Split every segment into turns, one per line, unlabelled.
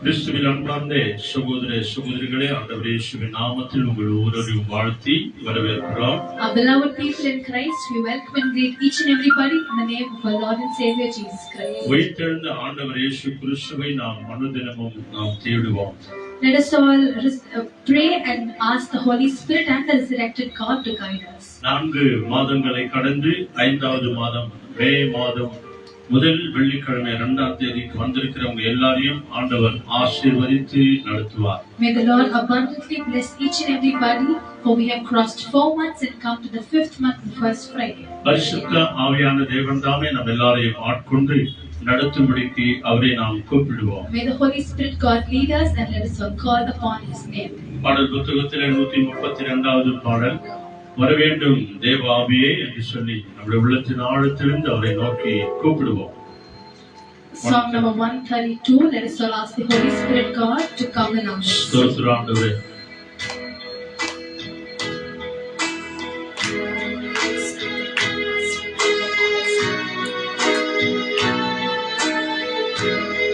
கிறிஸ்துவில் அன்பார்ந்த சகோதர சகோதரிகளே, ஆண்டவர் இயேசுவின் நாமத்தில் உங்கள் ஒவ்வொருவரையும் வாழ்த்தி வரவேற்கிறோம்.
Our beloved people in Christ, we welcome and greet each and everybody in the name of our Lord and Savior Jesus Christ.
உயிர்த்தெழுந்த ஆண்டவர் இயேசு கிறிஸ்துவை நாம் அனுதினமும் தேடுவோம்.
Let us all pray and ask the Holy Spirit and the resurrected God to guide us.
4 மாதங்களை கடந்து 5வது மாதம் மே மாதம் முதல் வெள்ளிக்கிழமை 2ஆம் தேதிக்கு வந்திருக்கிறவங்க எல்லாரையும் ஆண்டவர் ஆசீர்வதித்து நடத்துவார்.
May the Lord abundantly bless each and everybody, for we have crossed 4 months and come to the 5th month, the first Friday.
பரிசுத்த ஆவியான தேவன் தாமே நம்ம எல்லாரையும் ஆட்கொண்டு நடத்தும்படிக்கு அவரை நாம் கூப்பிடுவோம்.
May the Holy Spirit God lead us and let us all call upon His name.
பாடல் புத்தகத்தில் 132வது பாடல், வரவேண்டும் தேவ ஆவியே என்று சொல்லி நம்முடைய உள்ளத்தின் ஆழத்திலிருந்து அவரை நோக்கி கூப்பிடுவோம்.
Song number 132. Let us all ask the Holy Spirit God to come in our midst.
ஸ்தோத்திரம் ஆண்டவரே.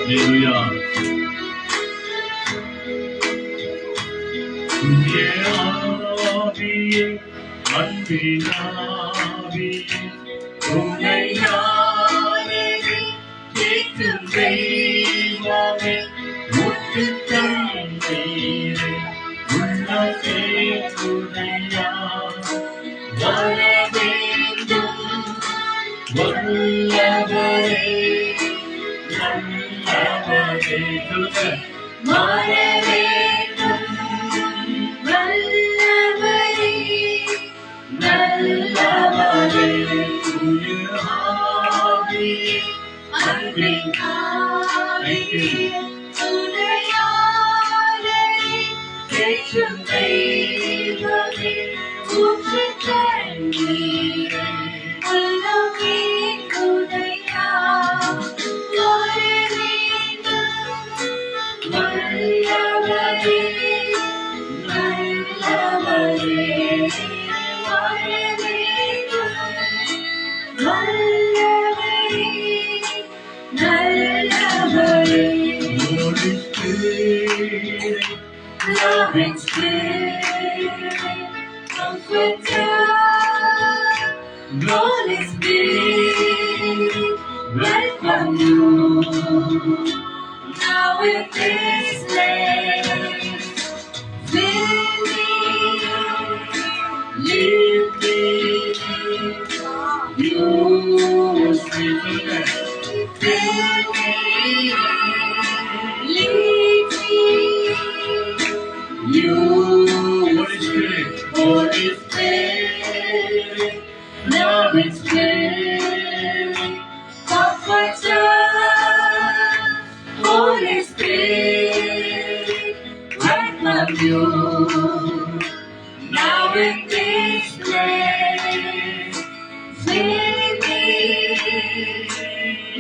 Hallelujah. அன்பினாவே உன்னையானே கேட்கும் தெய்வமே, முட்டு தண்ணீரே உள்ளே துணையா வர வேண்டும் வல்லவரே நல்லவரே வர வேண்டும் நல்லவரே துணையாவே அன்பினாவே துணையாவே கேட்கும் தெய்வமே ஊற்று தண்ணீரே உள்ளமே துணையா வர வேண்டும் வல்லவரே நல்லவரே Loving Spirit, Comforter, Holy Spirit, welcome you now in this place. Fill me, lead me, use me, fill me, lead me. You, Holy Spirit, loving Spirit, Comforter, Holy Spirit, welcome you now in this place. Fill me,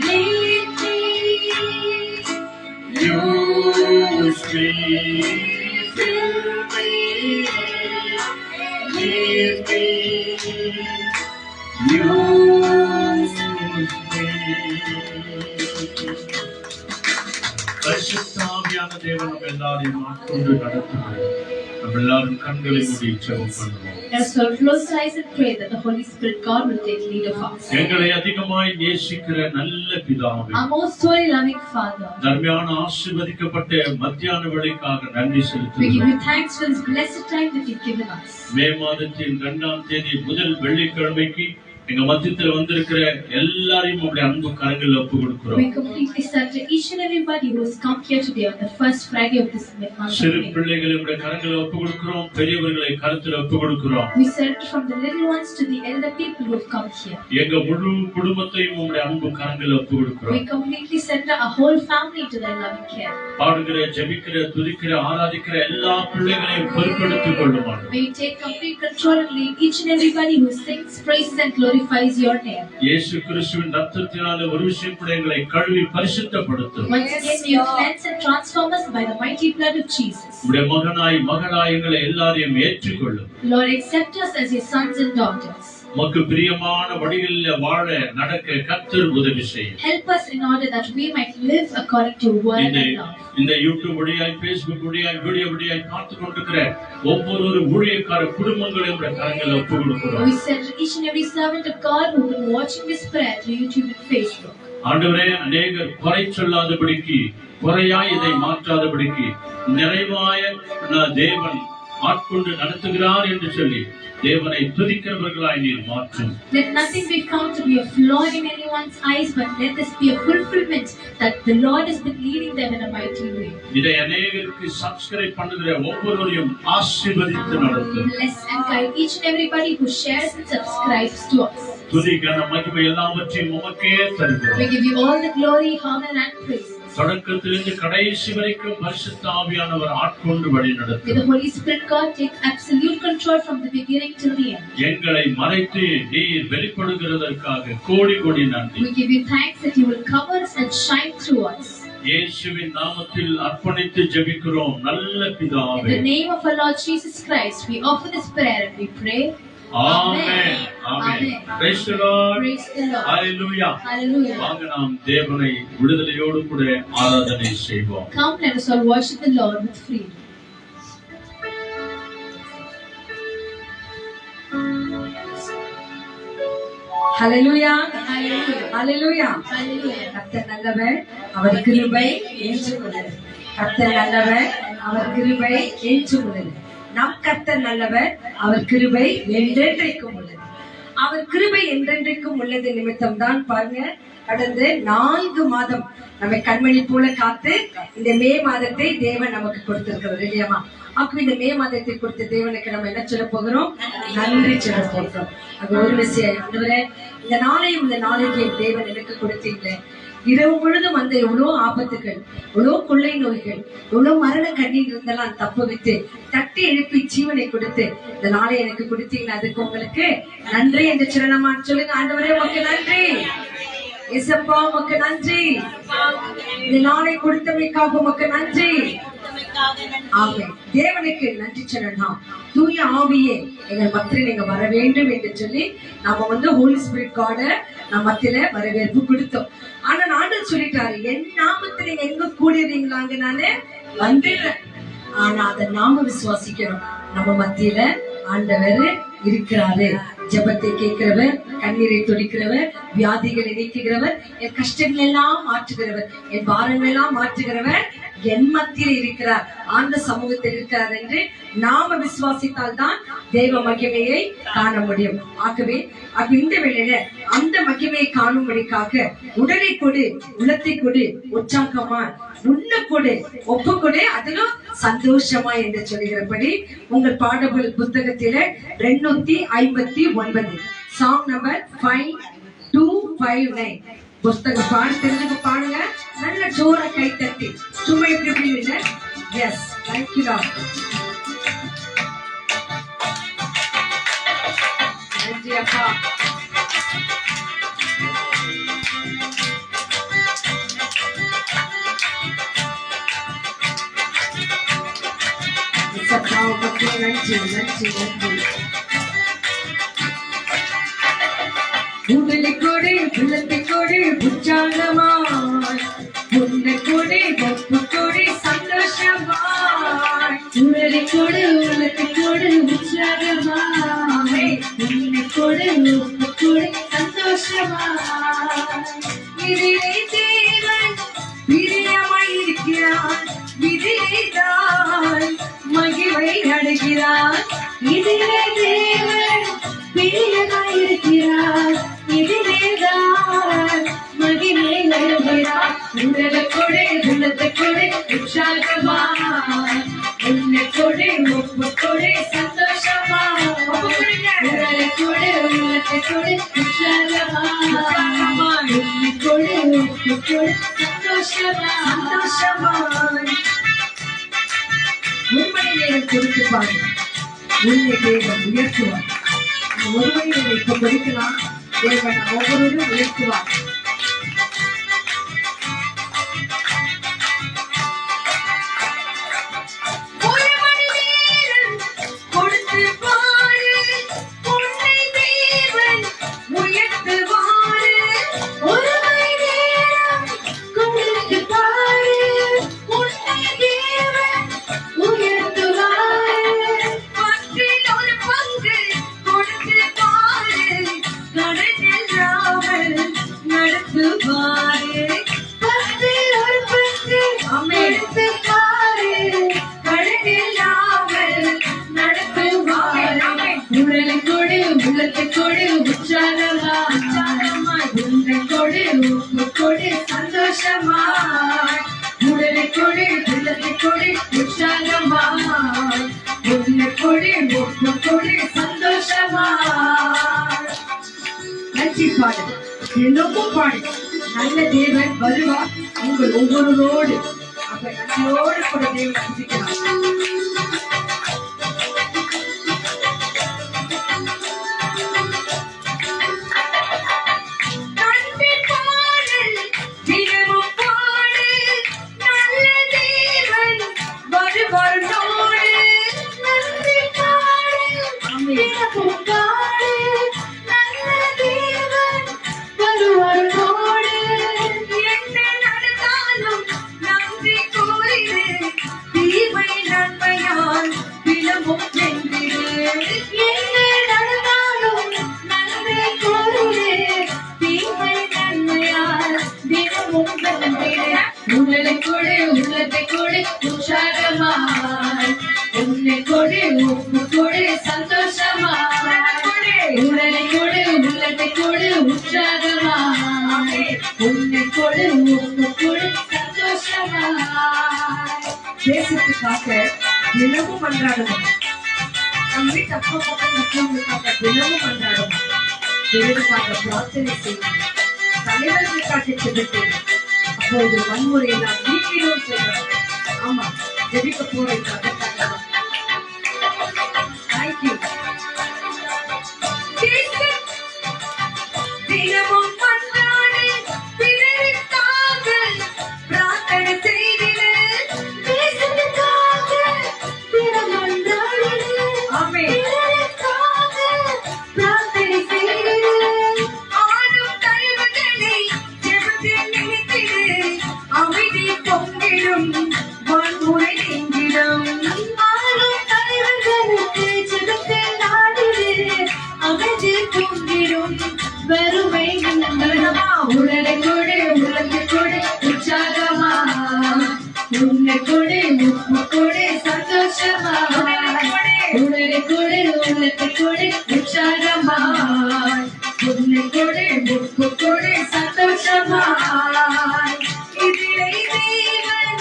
lead me, use me. Fill me, lead me, use me. பரிசுத்த ஆவியான தேவன் நம்ம எல்லாரையும் ஆட்கொண்டு நடத்துவார். நம்ம எல்லாரும் கண்களை மூடி ஜெபம் பண்ணுவோம்.
Let us all close our eyes and pray that the Holy Spirit God will take lead of us.
எங்களை அதிகமாய் நேசிக்கிற நல்ல பிதாவே,
our most holy loving Father,
தர்மியான ஆசீர்வதிக்கப்பட்ட மத்தியான வேளைக்காக நன்றி
we give
செலுத்துகிறோம்.
you thanks for this blessed time that you've given us.
மே மாதத்தின் 2ஆம் தேதி முதல் வெள்ளிக்கிழமைக்கு எங்க மத்தியத்துல வந்திருக்கிற எல்லாரையும் உங்களுடைய அன்பு கரங்களில் ஒப்பு கொடுக்கிறோம்.
We completely surrender each and everybody who has come here today on the first Friday of this month.
சிறு பிள்ளைகளை உங்களுடைய கரங்களில் ஒப்பு கொடுக்கிறோம், பெரியவர்களை கரத்தில் ஒப்பு கொடுக்கிறோம்.
We surrender from the little ones to the elder people who have come here.
எங்க முழு குடும்பத்தையும் உங்களுடைய அன்பு கரங்களில் ஒப்பு கொடுக்கிறோம்.
We completely surrender our whole family to their loving care.
பாடுகிற, ஜெபிக்கிற, துதிக்கிற, ஆராதிக்கிற எல்லா பிள்ளைகளையும் பொறுப்பெடுத்துக் கொள்ளுமாறு.
May you take complete control and lead each and everybody who sings, praises and glorifies glorifies your name.
இயேசு கிறிஸ்துவின் ரத்தத்தினாலே ஒரு விஷயம் கூட எங்களை கழுவி பரிசுத்தப்படுத்தும்.
Once again, may you cleanse and transform us by the mighty blood of Jesus.
உம்முடைய மகனாய் மகளாய் எங்களை எல்லாரையும் ஏற்றுக்கொள்ளும்.
Lord, accept us as your sons and daughters.
உமக்கு பிரியமான வழிகளில் வாழ நடக்க கர்த்தர் உதவி செய்யும்.
Help us in order that we might live according to word and love.
இந்த யூடியூப் வழியாய், Facebook வழியாய், வீடியோ வழியாய் பார்த்து கொண்டிருக்கிற ஒவ்வொரு ஊழியக்கார குடும்பங்களையும் உம்முடைய கரங்களில் ஒப்புக் கொடுக்கிறோம்.
We send each and every servant of God who will be watching this prayer through YouTube and Facebook.
ஆண்டவரே, அநேகர் குறை சொல்லாதபடிக்கு, குறையாய் இதை மாற்றாதபடிக்கு, நிறைவாய தேவன் ஆட்கொண்டு நடத்துகிறார் என்று சொல்லி தேவனை துதிக்கிறவர்களாய் நீர் மாற்றும்.
Let nothing be found to be a flaw in anyone's eyes, but let this be a fulfillment that the Lord has been leading them in a mighty way.
இதை அநேகருக்கு சப்ஸ்கிரைப் பண்ணுகிற ஒவ்வொருவரையும் ஆசீர்வதித்து நடத்தும்.
Bless and guide each and everybody who shares and subscribes to us.
துதி கன மகிமை எல்லாவற்றையும் உமக்கே தருகிறோம்.
We give you all the glory, honor and praise.
தொடக்கத்திலிருந்து கடைசி வரைக்கும் பரிசுத்த ஆவியானவர் ஆட்கொண்டு வழி
May the
நடத்தும்.
Holy Spirit God take absolute control from the beginning till the end.
எங்களை மறைத்து நீர் வெளிப்படுகிறதற்காக கோடி கோடி நன்றி.
We give you thanks that you will cover us and shine through us.
இயேசுவின் நாமத்தில் அர்ப்பணித்து ஜெபிக்கிறோம் நல்ல
In
பிதாவே.
the name of our Lord Jesus Christ, we offer this prayer and we pray.
Amen. Amen. Praise the Lord.
Praise the Lord.
Hallelujah.
Hallelujah.
வாங்க நாம் தேவனை விடுதலையோடு கூட ஆராதனை செய்வோம்.
Come, let us all worship the Lord with freedom.
Hallelujah.
Hallelujah.
Hallelujah.
Hallelujah.
கர்த்தர் நல்லவர், அவர் கிருபை என்றும் உள்ளது. கர்த்தர் நல்லவர், அவர் கிருபை என்றும் உள்ளது. நம் கர்த்தர் நல்லவர், அவர் கிருபை என்றென்றைக்கும் உள்ளது. அவர் கிருபை என்றென்றைக்கும் உள்ளது நிமித்தம் தான் பாருங்க, கடந்த 4 மாதம் நம்மை கண்மணி போல காத்து இந்த மே மாதத்தை தேவன் நமக்கு கொடுத்திருக்கிறது இல்லையாமா? அப்ப இந்த மே மாதத்தை கொடுத்த தேவனுக்கு நம்ம என்ன சொல்ல போகிறோம்? நன்றி சொல்ல போகிறோம். அது ஒரு விஷயம். ஆண்டவரே, இந்த நாளையும் இந்த நாளைக்கு தேவன் எனக்கு கொடுத்தீங்களே, இரவு முழுதும் வந்த எவ்வளவு ஆபத்துகள், எவ்வளவு கொள்ளை நோய்கள், எவ்வளவு மரண கண்ணீர் இருந்தெல்லாம் தப்பு வைத்து தட்டி எழுப்பி ஜீவனை கொடுத்து இந்த நாளை எனக்கு கொடுத்தீங்கன்னா அதுக்கு உங்களுக்கு நன்றி என்று சொல்லலாமா? சொல்லுங்க. ஆண்டவரே, உமக்கு நன்றி. இயேசப்பா, உமக்கு நன்றி. இந்த நாளை கொடுத்தமைக்காக உமக்கு நன்றி. ஆமென். தேவனுக்கு நன்றி சொல்லலாம். தூய ஆவியே எங்கள் மத்தியில் நீங்க வர வேண்டும் என்று சொல்லி நாம ஹோலி ஸ்பிரிட் காட நம்ம மத்தியில வரவேற்பு கொடுத்தோம். ஆனா ஆண்டவர் சொல்லிட்டாரு, என் நாமத்தில் நீங்க எங்க கூடிடுறீங்களாங்க நானு வந்துடுறேன். ஆனா அதை நாம விசுவாசிக்கிறோம். நம்ம மத்தியில ஆண்டவர் இருக்கிறாரு. ஜெபத்தை கேட்கிறவர், கண்ணீரை துடிக்கிறவர், வியாதிகளை நீக்குகிறவர், என் கஷ்டங்கள் எல்லாம் மாற்றுகிறவர், என் பாரங்கள் எல்லாம் மாற்றுகிறவர் என் மத்தியில் இருக்கிறார், ஆண்ட சமூகத்தில் இருக்கிறார் என்று நாம விசுவாசித்தால் தான் தெய்வ மகிமையை காண முடியும். ஆகவே இந்த வேளையில அந்த மகிமையை காணும்படிக்காக உடலை கொடு, உள்ளத்தை கொடு, உற்சாகமா உன்ன கொடு, ஒப்பு கொடு, அதிலும் சந்தோஷமா என்று சொல்லுகிறபடி உங்கள் பாடல் புத்தகத்தில 259 சாங் நம்பர் 5259 புத்தகம் பாட தெரிஞ்சுக்க பாடுங்க. நல்ல ஜோர கை தட்டி சும்மா எப்படி இல்லை. Yes, thank you. நன்றி அப்பா. நன்றி நன்றி நன்றி. உடலை கொடு, உள்ளத்தை கொடு, உற்சாகமாய் உன்னை கொடு, ஒப்பு கொடு, சந்தோஷமாய். உடலை கொடு, உள்ளத்தை கொடு, உற்சாகமாய் உன்னை கொடு, ஒப்பு கொடு, சந்தோஷமாய். இதிலே தேவன் பிரியமாய் இருக்கிறார், இதிலே தான் மகிமை அடைகிறார். இதிலே தேவன் பிரியமாய் இருக்கிறார், இதிலேதான் மகிமை அடைகிறார். உடலை கொடு, உள்ளத்தை கொடு, உற்சாகமாய் உன்னை கொடு, ஒப்பு கொடு, சந்தோஷமாய். உடலை கொடு, உள்ளத்தை கொடு, உற்சாகமாய் உன்னை கொடு, ஒப்பு கொடு, சந்தோஷமாய். உண்மை நேரம் கொடுத்து பாருங்க, உன்னை தேவன் உயர்த்துவார். ஒரு மணி நேரம் இப்ப படிக்கலாம், தேவன் நம் ஒவ்வொருவரும் உயர்த்துவார். ஒரு மணி நேரம் கொடுத்து பாரு, உன்னை தேவன் உயர்த்துவார். ஒரு மணி நேரம் கொடுத்து பாரு, உன்னை தேவன் உயர்த்துவார். பத்தில் ஒரு பங்கு கொடுத்து பாரு, கடனில்லாமல் நடத்துவாரு. பத்தில் ஒரு பங்கு கொடுத்து பாரு, கடனில்லாமல் நடத்துவாரு. உடலை கொடு, உள்ளத்தை கொடு, உற்சாகமாய் உன்னை கொடு, உப்பு கொடு, சந்தோஷமாய். உடலை கொடு, உள்ளத்தை கொடு, உற்சாகமாய் உன்னை கொடு, உப்பு கொடு, சந்தோஷமாய். நன்றி பாடு, என்னமும் பாடு. நல்ல தேவன் வருவார் உங்கள் ஒவ்வொருவரோடு. அப்ப நன்றியோடு கூட தேவன் துதிக்கலாம். நன்றி பாடல் தினமும் பாடு, நல்ல தேவன் வருவார் நோடு. நன்றி பாடல் தினமும் பாடு, நல்ல தேவன் வருவார் நோடு. என்ன நடந்தாலும் நன்றி கூறிடு, தீமை நன்மையால் தினமும் வென்றிடு. என்ன நடந்தாலும் நன்றி கூறிடு, தீமை நன்மையால் தினமும் வென்றிடு. உடலை கொடு, உள்ளத்தை கொடு, உற்சாகமாய் உன்னை கொடு, உப்பு கொடு, சந்தோஷமாய். உடலை கொடு, உள்ளத்தை கொடு, உற்சாகமாய் உன்னை கொடு, உப்பு கொடு, சந்தோஷமாய். தேசத்துக்காக தினமும் மன்றாடுவோம். நம் வீட்டு அப்பா பக்கம் இருக்கிறவங்களுக்காக தினமும் மன்றாடுவோம். தேவனுக்காக பிரார்த்தனை செய்வோம். தலைவர்களுக்காக ஜெபிப்போம். அப்போது வன்முறையை நாம் நீக்கிடும் சொல்றோம். ஆமா, ஜெபிக்க போறேன். தேங்க்யூ. தினமும் மன்றாடு, பிறருக்காக பிரார்த்தனை செய்திடு. தேசத்துக்காக தினம் மன்றாடிடு. பிறருக்காக பிரார்த்தனை செய்திடு. ஆளும் தலைவர்களை ஜெபத்தில் நினைத்திடு. அமைதி பொங்கிடும், வன்முறை நீங்கிடும். ஆளும் தலைவர்களுக்கு ஜெபத்தில் நாடிடு. அமைதி பொங்கிடும், வெறுமை நீங்கிடுமா. உடலை கொடு, உள்ளத்தை கொடு, உற்சாகமா உன்னை கொடு, உப்பு கொடு, சந்தோஷமா. உடலை கொடு, உள்ளத்தை கொடு, உற்சாகமா உன்னை கொடு, உப்பு கொடு, சந்தோஷமா. இதிலே தேவன்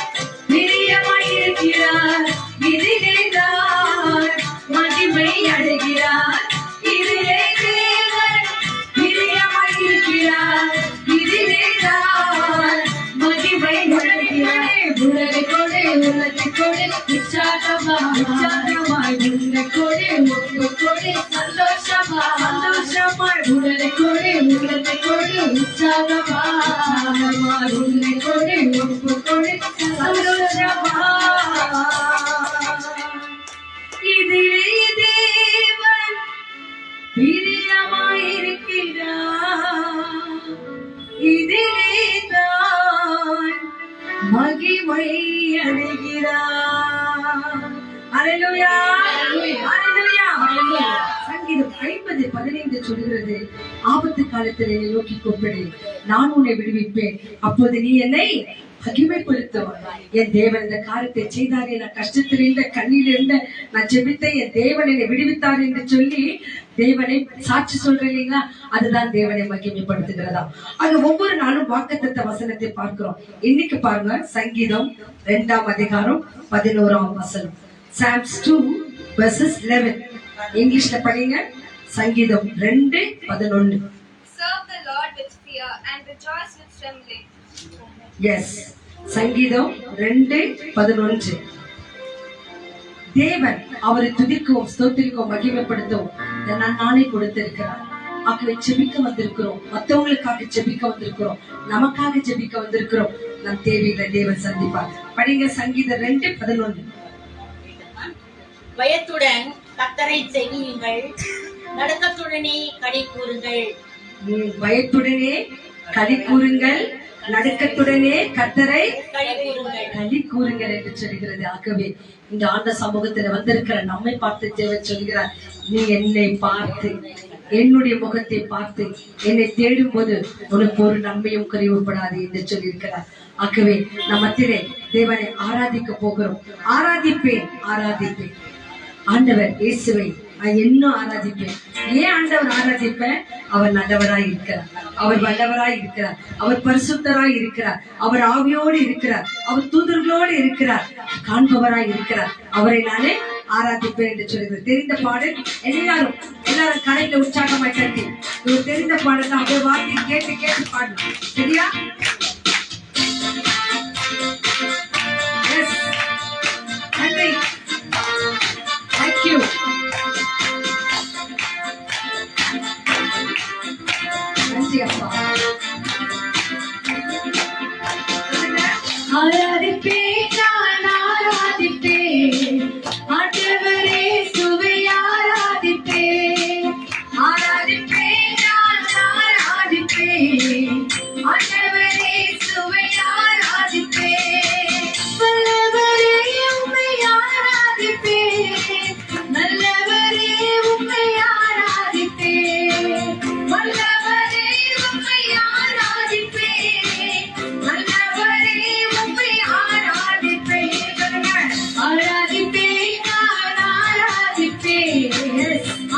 பிரியமாயிருக்கிறார், இதிலே தான் மகிமை அடைகிறார். இதிலே தேவன் பிரியமாயிருக்கிறார், இதிலே தான் மகிமை அடைகிறார். உடலை கொடு, உள்ளத்தை கொடு, உற்சாகமாய் உன்னை கொடு, உப்பு கொடு, சந்தோஷமாய். உடலை கொடு, உள்ளத்தை கொடு, உற்சாகமாய் உன்னை கொடு, உப்பு கொடு, சந்தோஷமாய். இதிலே தேவன் பிரியமாயிருக்கிறார், இதிலே தான் மகிமை அடைகிறார். அல்லேலூயா, அல்லேலூயா, அல்லேலூயா. சங்கீதம் 50:15 சொல்கிறது, ஆபத்து காலத்தில் என்னை நோக்கி கூப்பிடு, நான் உன்னை விடுவிப்பேன், அப்போது நீ என்னை மகிமைப்படுத்துவாய். என் தேவன் இந்த காரியத்தை செய்தாரே, நான் கஷ்டத்தில் இருந்த, கண்ணில் இருந்த, நான் ஜெபித்த என் தேவன் என்னை விடுவித்தார் என்று சொல்லி தேவனை சாட்சி சொல்றேன் இல்லைங்களா, அதுதான் தேவனை மகிமைப்படுத்துகிறதா. அது ஒவ்வொரு நாளும் வாக்குத்தத்த வசனத்தை பார்க்கிறோம். இன்னைக்கு பாருங்க, சங்கீதம் 2:11. Psalms 2:11. இங்கிலீஷ்ல படிங்க. சங்கீதம் 2:11.
Serve the Lord with fear and rejoice with trembling.
Yes. சங்கீதம் 2:11. தேவன் அவரை துதிக்கவும் ஸ்தோத்திரிக்கவும் மகிமைப்படுத்தவும் இந்த நாளை கொடுத்திருக்கிறார். ஆகவே ஜெபிக்க வந்திருக்கிறோம், மத்தவங்களுக்காக ஜெபிக்க வந்திருக்கிறோம், நமக்காக ஜெபிக்க வந்திருக்கிறோம். நம் தேவைகளை தேவன் சந்திப்பார். படிங்க சங்கீதம் 2:11.
பயத்துடன் கர்த்தரை செய்யுங்கள், நடுக்கத்துடனே களி கூறுங்கள்.
பயத்துடனே களி கூறுங்கள், நடுக்கத்துடனே கர்த்தரை களி கூறுங்கள் என்று சொல்கிறது. ஆகவே இந்த ஆண்ட சமூகத்துல வந்திருக்கிற நம்மை பார்த்து தேவன் சொல்கிறார், நீ என்னை பார்த்து, என்னுடைய முகத்தை பார்த்து என்னை தேடும் போது உனக்கு ஒரு நன்மையும் குறைவுபடாது என்று சொல்லியிருக்கிறார். ஆகவே நம் மத்தியிலே தேவனை ஆராதிக்க போகிறோம். ஆராதிப்பேன், ஆராதிப்பேன். ஆண்டவர் இயேசுவை நான் இன்னும் ஆராதிப்பேன். ஏன் ஆண்டவர் ஆராதிப்பேன்? அவர் நல்லவராய் இருக்கிறார், அவர் வல்லவராய் இருக்கிறார், அவர் பரிசுத்தராய் இருக்கிறார், அவர் ஆவியோடு இருக்கிறார், அவர் தூதர்களோடு இருக்கிறார், காண்பவராய் இருக்கிறார். அவரை நானே ஆராதிப்பேன் என்று சொல்லுகிறேன். தெரிந்த பாடல் எல்லாரும் கடையில உற்சாகமாய் கட்டி இவர் தெரிந்த பாடல் தான் அப்படியே வார்த்தை கேட்டு கேட்டு பாடணும். சரியா? நன்றி. தேங்க்யூ. நன்றி அப்பா.
ஆராதிப்பேன், நான் ஆராதிப்பேன், ஆண்டவரே சுவை ஆராதிப்பேன். ஆராதிப்பேன், நான் ஆராதிப்பேன், ஆண்டவரே சுவை ஆராதிப்பேன். வல்லவரே உம்மை ஆராதிப்பேன், நல்லவரே உம்மை ஆராதிப்பேன். வல்லவரே உம்மை ஆராதிப்பேன், நல்லவரே உம்மை ஆராதிப்பேன். ஆராதிப்பேன், நான் ஆராதிப்பேன்,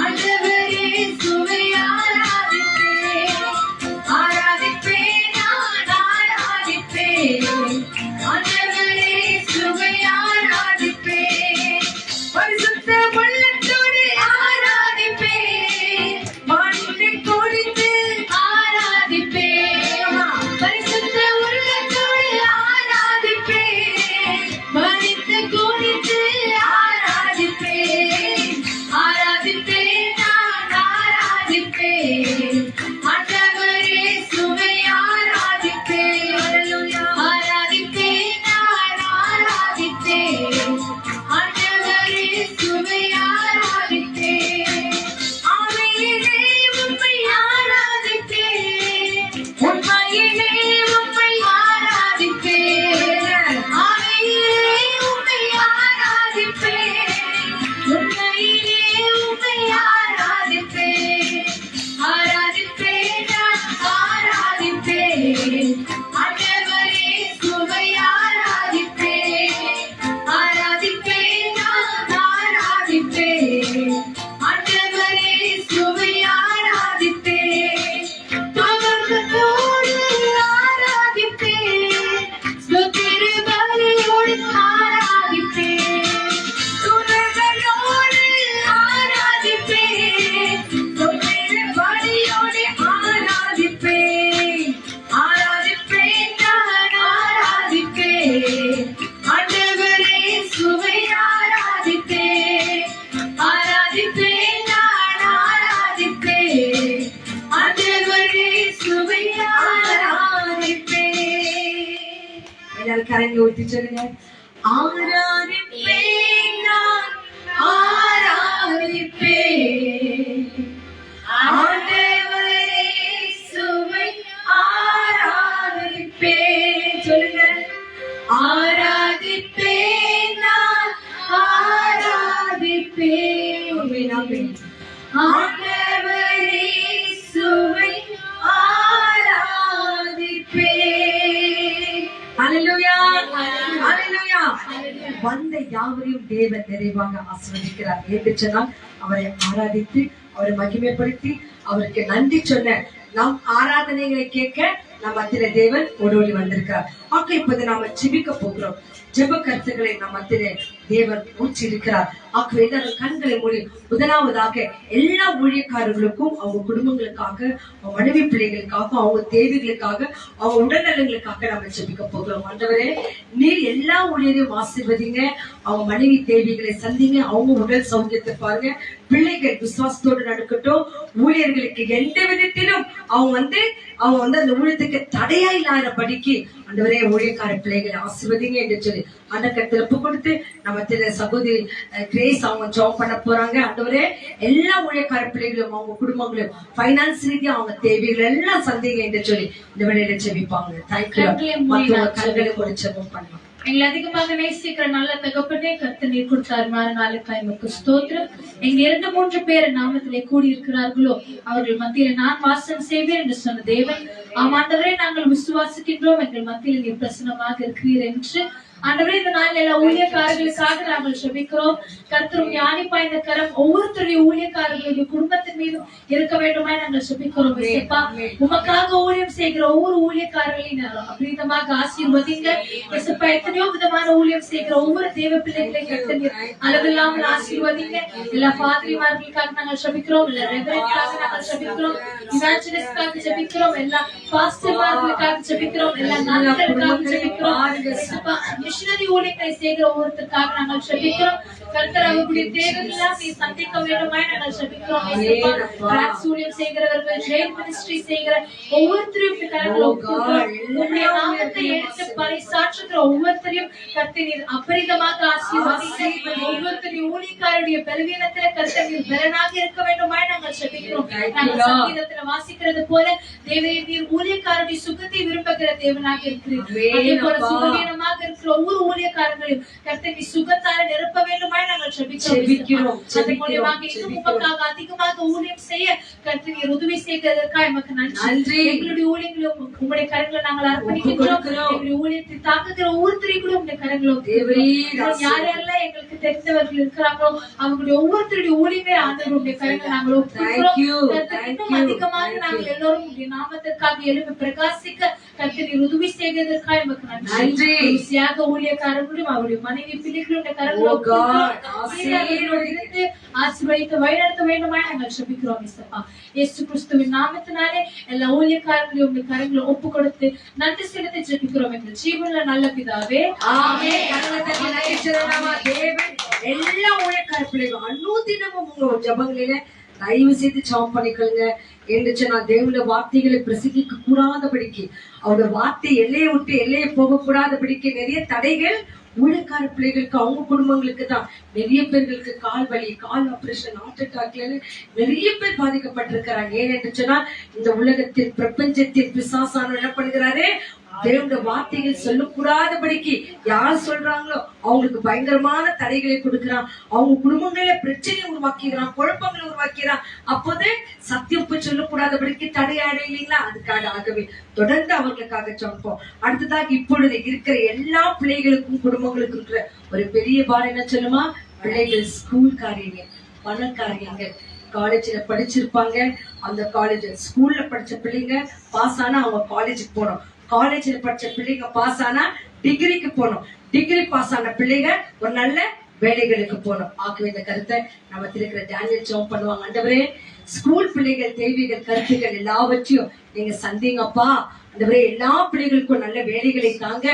ஆண்டவரே சுவை ஆராதிப்பேன். ஆராதிப்பேன், நான் ஆராதிப்பேன், ஆண்டவரே சுவை ஆராதிப்பேன். பரிசுத்த உள்ளத்தோடு ஆராதிப்பேன், வானிலை கொடித்து ஆராதிப்பேன். பரிசுத்த உள்ளத்தோடு ஆராதிப்பேன், வானிலை கொடித்து ஆராதிப்பேன். ஆராதிப்பேன், நான் ஆராதிப்பேன், ஆண்டவரே சுவை ஆராதிப்பேன். ஆராதிப்பேன், நான் ஆராதிப்பேன், ஆண்டவரே சுவை ஆராதிப்பேன். ஆவியிலே உம்மை ஆராதிப்பேன், உண்மையிலே உம்மை ஆராதிப்பேன். ஆவியிலே உம்மை ஆராதிப்பேன், உண்மையிலே உம்மை ஆராதிப்பேன். ஆராதிப்பேன், நான் ஆராதிப்பேன், ஆண்டவரே சுவை ஆராதிப்பேன். ஆராதிப்பேன், நான் ஆராதிப்பேன், ஆண்டவரே சுவை ஆராதிப்பேன். பவர்களோடு ஆராதிப்பேன், ஸ்தோத்திர பலியோடு ஆராதிப்பேன். துணர்களோடு ஆராதிப்பேன், ஸ்தோத்திர பலியோடு ஆராதிப்பேன். ஆராதிப்பேன், நான் ஆராதிப்பேன், ஆண்டவரே சுவை ஆராதிப்பேன். ஆராதிப்பேன், நான் ஆராதிப்பேன், ஆண்டவரே சுவை ஆராதிப்பேன்.
எல்லாரும் கரங்களை ஊத்தி சொல்லுங்க.
ஆராதிப்பேன், நான் ஆராதிப்பேன், ஆண்டவரே சுவை ஆராதிப்பேன். சொல்லுங்க. ஆராதிப்பேன், நான் ஆராதிப்பேன், ஆண்டவரே சுவை ஆராதிப்பேன்.
ஹல்லேலூயா, ஹல்லேலூயா. வந்த யாவரையும் தேவன் நிறைவாக ஆசீர்வதிக்கிறார். என்று சொன்னால் அவரை ஆராதித்து, அவரை மகிமைப்படுத்தி, அவருக்கு நன்றி சொன்ன நம் ஆராதனைகளை கேட்க நம் மத்தியில தேவன் ஓடோடி வந்திருக்கிறார். இப்போது நாம ஜெபிக்க போகிறோம். ஜெப கருத்துக்களை நம் மத்தியிலே தேவன் ஊற்றிருக்கிறார். ஆகவே எல்லாரும் கண்களை மூடி முதலாவதாக எல்லா ஊழியக்காரர்களுக்கும் அவங்க குடும்பங்களுக்காக, அவங்க மனைவி பிள்ளைகளுக்காக, அவங்க தேவைகளுக்காக, அவங்க உடல்நலங்களுக்காக நம்ம ஜெபிக்க போகிறோம். ஆண்டவரே, நீர் எல்லா ஊழியரையும் ஆசீர்வதிங்க. அவங்க மனைவி தேவைகளை சந்திங்க, அவங்க உடல் சௌக்கியத்தை பாருங்க, பிள்ளைகள் விசுவாசத்தோடு நடக்கட்டும். ஊழியர்களுக்கு எந்த விதத்திலும் அவங்க வந்து அந்த ஊழியத்துக்கு தடையா இல்லாத படிக்கு ஆண்டவரே ஊழியக்கார பிள்ளைகளை ஆசீர்வதிங்க என்று சொல்லி அந்த கருத்துல ஒப்பு கொடுத்து நம்ம சகோதரி கிரேஸ் அவங்க ஜாப் பண்ண போறாங்க. ஆண்டவரே, எல்லா ஊழியக்கார பிள்ளைகளும் அவங்க குடும்பங்களும் பைனான்ஸ் ரீதியா அவங்க தேவைகள் எல்லாம் சந்திங்க என்று சொல்லி இந்த வேலையில ஜெபிப்பாங்க. தேங்க்யூ. மற்றவங்க கண்களை கூட ஜெபம் பண்ணலாம்.
எங்களை அதிகமாக நேசிக்கிற நல்ல தகப்பனே, கர்த்தர் நீர் கொடுத்தார் மாற நாளுக்காய் உமக்கு ஸ்தோத்திரம். எங்க 2-3 பேர் நாமத்திலே கூடி இருக்கிறார்களோ அவர்கள் மத்தியில நான் வாசம் செய்வேன் என்று சொன்ன தேவன், ஆமாண்டவரே, நாங்கள் விசுவாசிக்கின்றோம். எங்கள் மத்தியில நீர் பிரசன்னமாக இருக்கிறீர் என்று ஆண்டவரே, இந்த நாளில் எல்லா ஊழியக்காரர்களுக்காக நாங்கள் ஜெபிக்கிறோம். கர்த்தரும் ஞானிப்பா இந்த கரம் ஒவ்வொருத்தருடைய ஊழியக்காரர்களுடைய குடும்பத்தின் மீதும் இருக்க வேண்டுமாய் நாங்கள் ஜெபிக்கிறோம். இயேசுப்பா, உமக்காக ஊழியம் செய்கிற ஒவ்வொரு ஊழியக்காரர்களையும் அபரிதமாக ஆசீர்வதிங்க. இயேசுப்பா, எத்தனையோ விதமான ஊழியம் செய்கிற ஒவ்வொரு தேவ பிள்ளைகளையும் கர்த்தர் அளவில்லாமல் ஆசீர்வதிங்க. எல்லா பாதிரிமார்களுக்காக நாங்கள் ஜெபிக்கிறோம், எல்லா ரெவரண்ட்காக நாங்கள் ஜெபிக்கிறோம், இவாஞ்சலிஸ்ட்காக ஜெபிக்கிறோம், எல்லா பாஸ்டர்மார்களுக்காக ஜெபிக்கிறோம், எல்லா நாட்களுக்காக ஜெபிக்கிறோம். இயேசுப்பா, மிஷனரி ஊழியத்தை செய்கிற ஒவ்வொருத்தருக்காக நாங்கள் ஜெபிக்கிறோம். கர்த்தர் அவர்களுடைய தேவையெல்லாம் நீ சந்திக்க வேண்டுமாய் நாங்கள் ஜெபிக்கிறோம். டிராக்ஸ் ஊழியம் செய்கிறவர்கள், ஜெயின் மினிஸ்ட்ரி செய்கிற ஒவ்வொருத்தரையும் உங்களுடைய நாமத்தை எடுத்து பறைசாற்றுகிற ஒவ்வொருத்தரையும் கர்த்தர் நீர் அபரிதமாக ஆசீர்வதிங்க. ஒவ்வொருத்தருடைய ஊழியக்காரருடைய பலவீனத்தில கர்த்தர் நீர் பலனாக இருக்க வேண்டுமாய் நாங்கள் ஜெபிக்கிறோம். நாங்கள் சங்கீதத்துல வாசிக்கிறது போல தேவனே, நீர் ஊழியக்காரருடைய சுகத்தை விரும்புகிற தேவனாக இருக்கிறீர். அதே போல சுகவீனமாக இருக்கிற ஒவ்வொரு ஊழியக்காரங்களையும் கர்த்தர் நீ சுகத்தால நிரப்ப வேண்டுமாய் நாங்கள் ஜெபிக்கிறோம். அதன் மூலமாக இன்னும் உமக்காக அதிகமாக ஊழியம் செய்ய கர்த்தர் நீர் உதவி செய்கிறதற்காக எமக்கு நன்றி. எங்களுடைய ஊழியங்களும் உங்களுடைய கரங்களை நாங்கள் அர்ப்பணிக்கின்றோம். எங்களுடைய ஊழியத்தை தாக்குகிற ஒவ்வொருத்தரையும் கூட உங்களுடைய கரங்களும் யார் யாரெல்லாம் எங்களுக்கு தெரிந்தவர்கள் இருக்கிறாங்களோ அவங்களுடைய ஒவ்வொருத்தருடைய ஊழியமே ஆண்டவருடைய கரங்களை நாங்கள் ஒப்புக்கிறோம். இன்னும் அதிகமாக நாங்கள் எல்லோரும் உங்களுடைய நாமத்திற்காக எழுப்பி பிரகாசிக்க கர்த்தர் நீர் உதவி செய்கிறதற்காக எமக்கு நன்றி. ஊழியக்காரர்களும் அவருடைய மனைவி பிள்ளைகளுடைய கரங்களும் ஆசீர்வதித்து வழிநடத்த வேண்டுமாய் நாங்கள் ஜெபிக்கிறோம். இயேசு கிறிஸ்துவின் நாமத்தினாலே எல்லா ஊழியக்காரர்களையும் உங்களுடைய கரங்களை ஒப்பு கொடுத்து நன்றி செலுத்தி ஜெபிக்கிறோம். எங்கள் ஜீவன்ல நல்ல பிதாவே, ஆமென்.
எல்லா ஊழியக்கார பிள்ளைகளும் அனுதினமும் உங்க ஜெபங்களில தயவு செய்து ஜெபம் பண்ணிக்கொள்ளுங்க. என்று நான் தேவனுடைய வார்த்தைகளை பிரசங்கிக்க கூடாதபடிக்கு, அவருடைய வார்த்தை எல்லையை விட்டு எல்லையை போக கூடாதபடிக்கு நிறைய தடைகள் ஊழியக்கார பிள்ளைகளுக்கு அவங்க குடும்பங்களுக்கு தான். நிறைய பேர்களுக்கு கால் வலி, கால் ஆபரேஷன், ஹார்ட் அட்டாக்ல நிறைய பேர் பாதிக்கப்பட்டிருக்கிறாங்க. ஏனென்று சொன்னா இந்த உலகத்தில் பிரபஞ்சத்தில் பிசாசான என்ன பண்ணுகிறாரு, தேவனுடைய வார்த்தைகள் சொல்லக்கூடாதபடிக்கு யார் சொல்றாங்களோ அவங்களுக்கு பயங்கரமான தடைகளை கொடுக்கிறான். அவங்க குடும்பங்கள பிரச்சனை உருவாக்கிறான், குழப்பங்களை உருவாக்கிறான். அப்போது சத்தியம் போய் சொல்லக்கூடாதபடிக்கு தடையாட இல்லைங்களா? அதுக்காக ஆகவே தொடர்ந்து அவர்களுக்காக சொல்போம். அடுத்ததாக இப்பொழுது இருக்கிற எல்லா பிள்ளைகளுக்கும் குடும்பங்களுக்கும் இருக்கிற ஒரு பெரிய பாரம் என்ன சொல்லுமா, பிள்ளைகள் ஸ்கூல் காரியங்கள், பண காரியங்கள். காலேஜ்ல படிச்சிருப்பாங்க, அந்த காலேஜ் ஸ்கூல்ல படிச்ச பிள்ளைங்க பாஸ் ஆனா அவங்க காலேஜுக்கு போனோம், காலேஜ்ல படிச்ச பிள்ளைங்க பாஸ் ஆனா டிகிரிக்கு போனோம், டிகிரி பாஸ் ஆன பிள்ளைங்க ஒரு நல்ல வேலைகளுக்கு போனோம். ஆகவே இந்த கருத்தை நம்ம இருக்கிற டேனியல் ஜெபம் பண்ணுவாங்க. ஆண்டவரே, ஸ்கூல் பிள்ளைகள் தேவைகள் கருத்துக்கள் எல்லாவற்றையும் நீங்க சந்திங்கப்பா. ஆண்டவரே, எல்லா பிள்ளைகளுக்கும் நல்ல வேலைகளை தாங்க.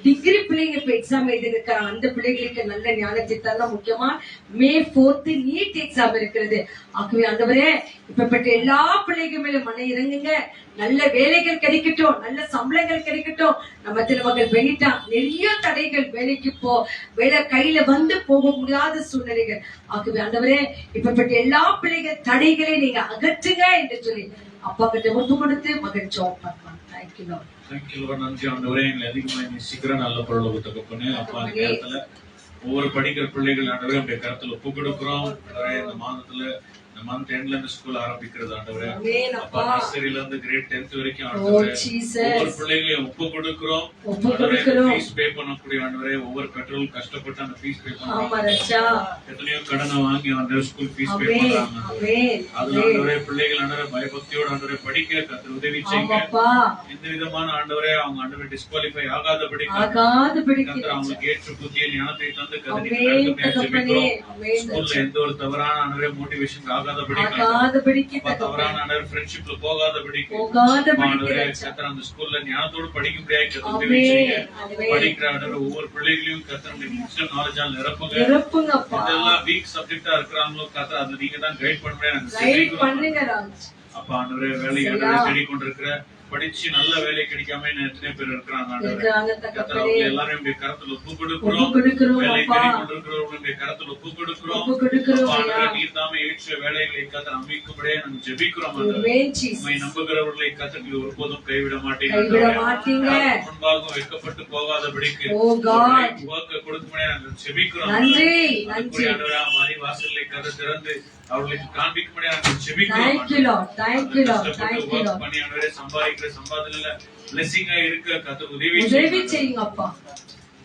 டிகிரி பிள்ளைங்க இப்ப எக்ஸாம் எழுதிருக்கிறாங்க, அந்த பிள்ளைகளுக்கு நல்ல ஞானத்தை தரலாம். முக்கியமா May 4th நீட் எக்ஸாம் இருக்கிறது. ஆகவே ஆண்டவரே, இப்பப்பட்ட எல்லா பிள்ளைகள் மேல மன இறங்குங்க. நல்ல வேலைகள் கிடைக்கட்டும், நல்ல சம்பளங்கள் கிடைக்கட்டும். நம்ம திருமகள் வெளியிட்டா நிறைய தடைகள், வேலைக்கு வேலை கையில வந்து போக முடியாத சூழ்நிலைகள். ஆகவே ஆண்டவரே, இப்பப்பட்ட எல்லா பிள்ளைகள் தடைகளை நீங்க அகற்றுங்க என்று சொல்லி அப்பா கிட்ட ஒப்பு கொடுத்து மகன் ஜாப் பண்ணுவாங்க.
நன்றி ஆண்டவரே, எங்களை அதிகமா சீக்கிரம் நல்ல பொருள் தகப்பனே. அப்பா அந்த நேரத்துல ஒவ்வொரு படிக்கிற பிள்ளைகள் ஆண்டவரே உடைய கருத்துல ஒப்பு கொடுக்கிறோம். இந்த மாதத்துல இந்த மந்த் எண்ட்ல இருந்து ஸ்கூல் ஆரம்பிக்கிறது ஆண்டவரே.
ஆமென்
அப்பா
அப்பா.
நர்சரியில இருந்து கிரேட் 10th வரைக்கும்
ஓ
ஆண்டவரே
ஜீசஸ்.
ஒவ்வொரு பிள்ளைகளையும் ஒப்பு கொடுக்கிறோம்.
ஒப்பு கொடுக்கிறோம்.
ஃபீஸ் பே பண்ணக்கூடிய ஆண்டவரே ஒவ்வொரு பெற்றோரும் கஷ்டப்பட்டு அந்த ஃபீஸ் பே
ஆமா
பண்றாங்க.
ராஜா.
எத்தனையோ கடனை வாங்கி அந்த ஸ்கூல் ஃபீஸ் பே
ஆமென்
பண்றாங்க.
ஆமென்.
அதுல ஆண்டவரே பிள்ளைகள் ஆண்டவரே பயபக்தியோட ஆண்டவரே படிக்க கர்த்தர் உதவி செய்யுங்க.
ஆமாப்பா.
எந்த விதமான ஆண்டவரே அவங்க ஆண்டவரே டிஸ்குவாலிஃபை ஆகாதபடி
ஆகாதபடி
கர்த்தர் அவங்களுக்கு ஏற்ற புத்தியை ஞானத்தை தந்து கர்த்தர் நீங்க
ஆமென்
நடத்துங்க
தகப்பனே.
ஜெபிக்கிறோம்.
ஆமென்
ஸ்கூல்ல
ராஜா.
எந்த ஒரு தவறான ஆண்டவரே மோட்டிவேஷன் ஆகாதபடி
ஆகாதபடிக்கு
தவறான
தகப்பனே.
ஆண்டவரே ஃப்ரெண்ட்ஷிப்ல போகாதபடி
போகாதபடிக்கு
ஆண்டவரே
ராஜா.
கர்த்தர் அந்த ஸ்கூல்ல ஞானத்தோடு படிக்கும்படியாக கர்த்தர் உதவி
ஆமென்
செய்யுங்க.
ஆமென்.
படிக்கிற ஆண்டவரே ஒவ்வொரு பிள்ளைகளையும் கர்த்தர் கிறிஸ்டியன் நாலேஜால் நிரப்புங்க.
நிரப்புங்கப்பா.
இதெல்லாம் வீக் சப்ஜெக்டா இருக்கிறாங்களோ கர்த்தர் அதுல நீங்க தான் கைட் பண்ணுங்க.
கைட் பண்ணுங்க ராஜ்.
அப்பா ஆண்டவரே வேலை ஆண்டவரே தேடி கொண்டிருக்கிற படிச்சு நல்ல வேலை கிடைக்காம எத்தனை பேர் இருக்கிறாங்க ஆண்டவரே.
இருக்காங்க
கர்த்தர்
தகப்பனே.
அவங்க எல்லாரையும் உடைய கரத்துல ஒப்பு
ஒப்பு
கொடுக்கிறோம்.
கொடுக்கிறோம்
வேலை
அப்பா.
தேடி கொண்டிருக்கிறவர்களுடைய கரத்துல ஒப்பு கொடுக்கிறோம்.
ஒப்பு கொடுக்கிறோம்
அப்பா ஆண்டவரே
ஐயா.
நீர் தாமே ஏற்ற வேலைகளை கர்த்தர் அமைக்கும்படியே நாங்கள் ஜெபிக்கிறோம் ஆண்டவரே.
ஆமென்
உம்மை
ஜீசஸ்.
நம்புகிறவர்களை கர்த்தர் நீர் ஒருபோதும் கைவிட மாட்டீங்க
கைவிட
ஆண்டவரே.
மாட்டீங்க.
யாருக்கு முன்பாகவும் வெட்கப்பட்டு போகாதபடிக்கு
ஓ காட்.
வாக்கு கொடுக்கும்படியே நாங்கள் ஜெபிக்கிறோம்
நன்றி
ஆண்டவரே.
நன்றி.
ஆண்டவரே வாரி வாசல்களை கர்த்தர் திறந்து அவர்களுக்கு காண்பிக்கும்படியே நாங்கள் ஜெபிக்கிறோம்
Thank you Lord. Thank you Lord.
கஷ்டப்பட்டு
Thank you
work
Lord.
பண்ணி ஆண்டவரே சம்பாதிக்கிற சம்பாதனையில blessing ஆ இருக்க கர்த்தர் உதவி
உதவி
செய்யுங்க.
செய்யுங்க அப்பா.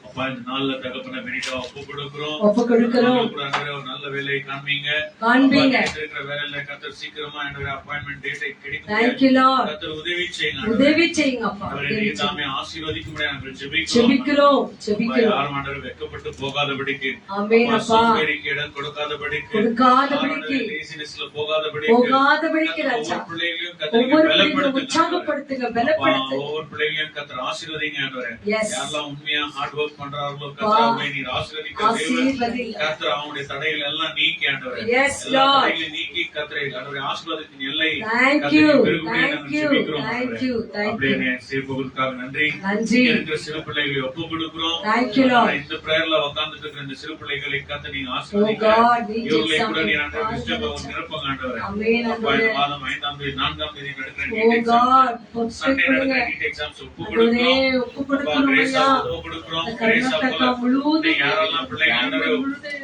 அப்பா இந்த நாள்ல தகப்பன பெரிட்டா ஒப்பு கொடுக்கிறோம்.
ஒப்பு கொடுக்கிறோம்.
நாங்கள் கூட ஆண்டவரே ஒரு நல்ல வேலையை காண்பீங்க.
காண்பீங்க.
அப்பா, இருக்கிற வேலையில கர்த்தர் சீக்கிரமா ஆண்டவரே அப்பாயின்மெண்ட் டேட்டை கிடைக்கும்.
Thank you Lord.
கர்த்தர் உதவி செய்யுங்க ஆண்டவரே.
உதவி செய்யுங்க அப்பா.
ஆண்டவரே
உதவி
நீர்
செய்யுங்க.
தாமே ஆசீர்வதிக்கும்படியே நாங்கள் ஜெபிக்கிறோம்.
ஜெபிக்கிறோம்
அப்பா,
ஜெபிக்கிறோம்.
யாரும் ஆண்டவரே வெட்கப்பட்டு போகாதபடிக்கு
ஆமென்
அப்பா,
அப்பா.
சோம்பேறிக்கு இடம் கொடுக்காதபடிக்கு
கொடுக்காதபடிக்கு.
ஆண்டவரே லேசினஸ்ல போகாதபடிக்கு
போகாதபடிக்கு
கர்த்தர்
ராஜா.
ஒவ்வொரு பிள்ளைகளையும் கர்த்தர் நீங்க
ஒவ்வொரு பிள்ளைகளும்
பலப்படுத்துங்க.
உற்சாகப்படுத்துங்க
அப்பா,
பலப்படுத்துங்க.
ஒவ்வொரு பிள்ளைகளையும் கர்த்தர் ஆசீர்வதிங்க ஆண்டவரே.
Yes.
யாரெல்லாம் உண்மையா ஹார்ட் ஒர்க் பண்றாங்களோ
அப்பா.
கர்த்தர் அவங்களை நீர் ஆசீர்வதிக்க தேவன்.
ஆசீர்வதிங்க.
கர்த்தர் அவங்களுடைய தடைகள் எல்லாம் நீக்கி ஆண்டவரே.
Yes,
எல்லா
Lord.
தடைகளையும் நீக்கி கர்த்தரை ஆண்டவரே ஆசீர்வாதத்தின் எல்லை
Thank
கர்த்தர்
you.
நீர் பெருகும்படியே
Thank
நாங்கள்
you.
ஜெபிக்கிறோம்
Thank
ஆண்டவரே.
you. Thank
அப்படியே
you.
நீர் செய்வதற்காக நன்றி.
நன்றி.
இங்க இருக்கிற சிறு பிள்ளைகளை ஒப்பு கொடுக்கிறோம்.
Thank you, Lord.
இந்த பிரேயர்ல உட்கார்ந்துட்டு இருக்கிற இந்த சிறு பிள்ளைகளை கர்த்தர் நீங்க
Oh
ஆசீர்வதிங்க.
God, we
இவர்களை
give
கூட
some
நீர் ஆண்டவரே விஸ்டம்
praise.
நிரப்புங்க ஆண்டவரே.
Amen,
அப்பா, இந்த
ஆண்டவரே.
மாதம் 5ஆம் தேதி 4ஆம் தேதி நடக்கிற
Oh
நீட் எக்ஸாம்
God, பொறுப்பை
சண்டே
கொடுங்க.
நடக்கிற நீட் எக்ஸாம்ஸ் ஒப்பு
ஆண்டவரே,
கொடுக்கிறோம்.
ஒப்பு
அப்பா,
கொடுக்கிறோம்
கிரேஸ்
ஐயா.
ஒப்பு கொடுக்கிறோம்.
இந்த
கிரேஸ்
கர்நாடகா
போல
முழுவதும்
நீங்க யாரெல்லாம் பிள்ளைங்க ஆண்டவரே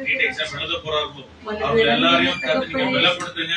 நீட் எக்ஸாம் எழுத போறார்களோ அவங்க எல்லாரையும் கர்த்தர் நீங்க பலப்படுத்துங்க.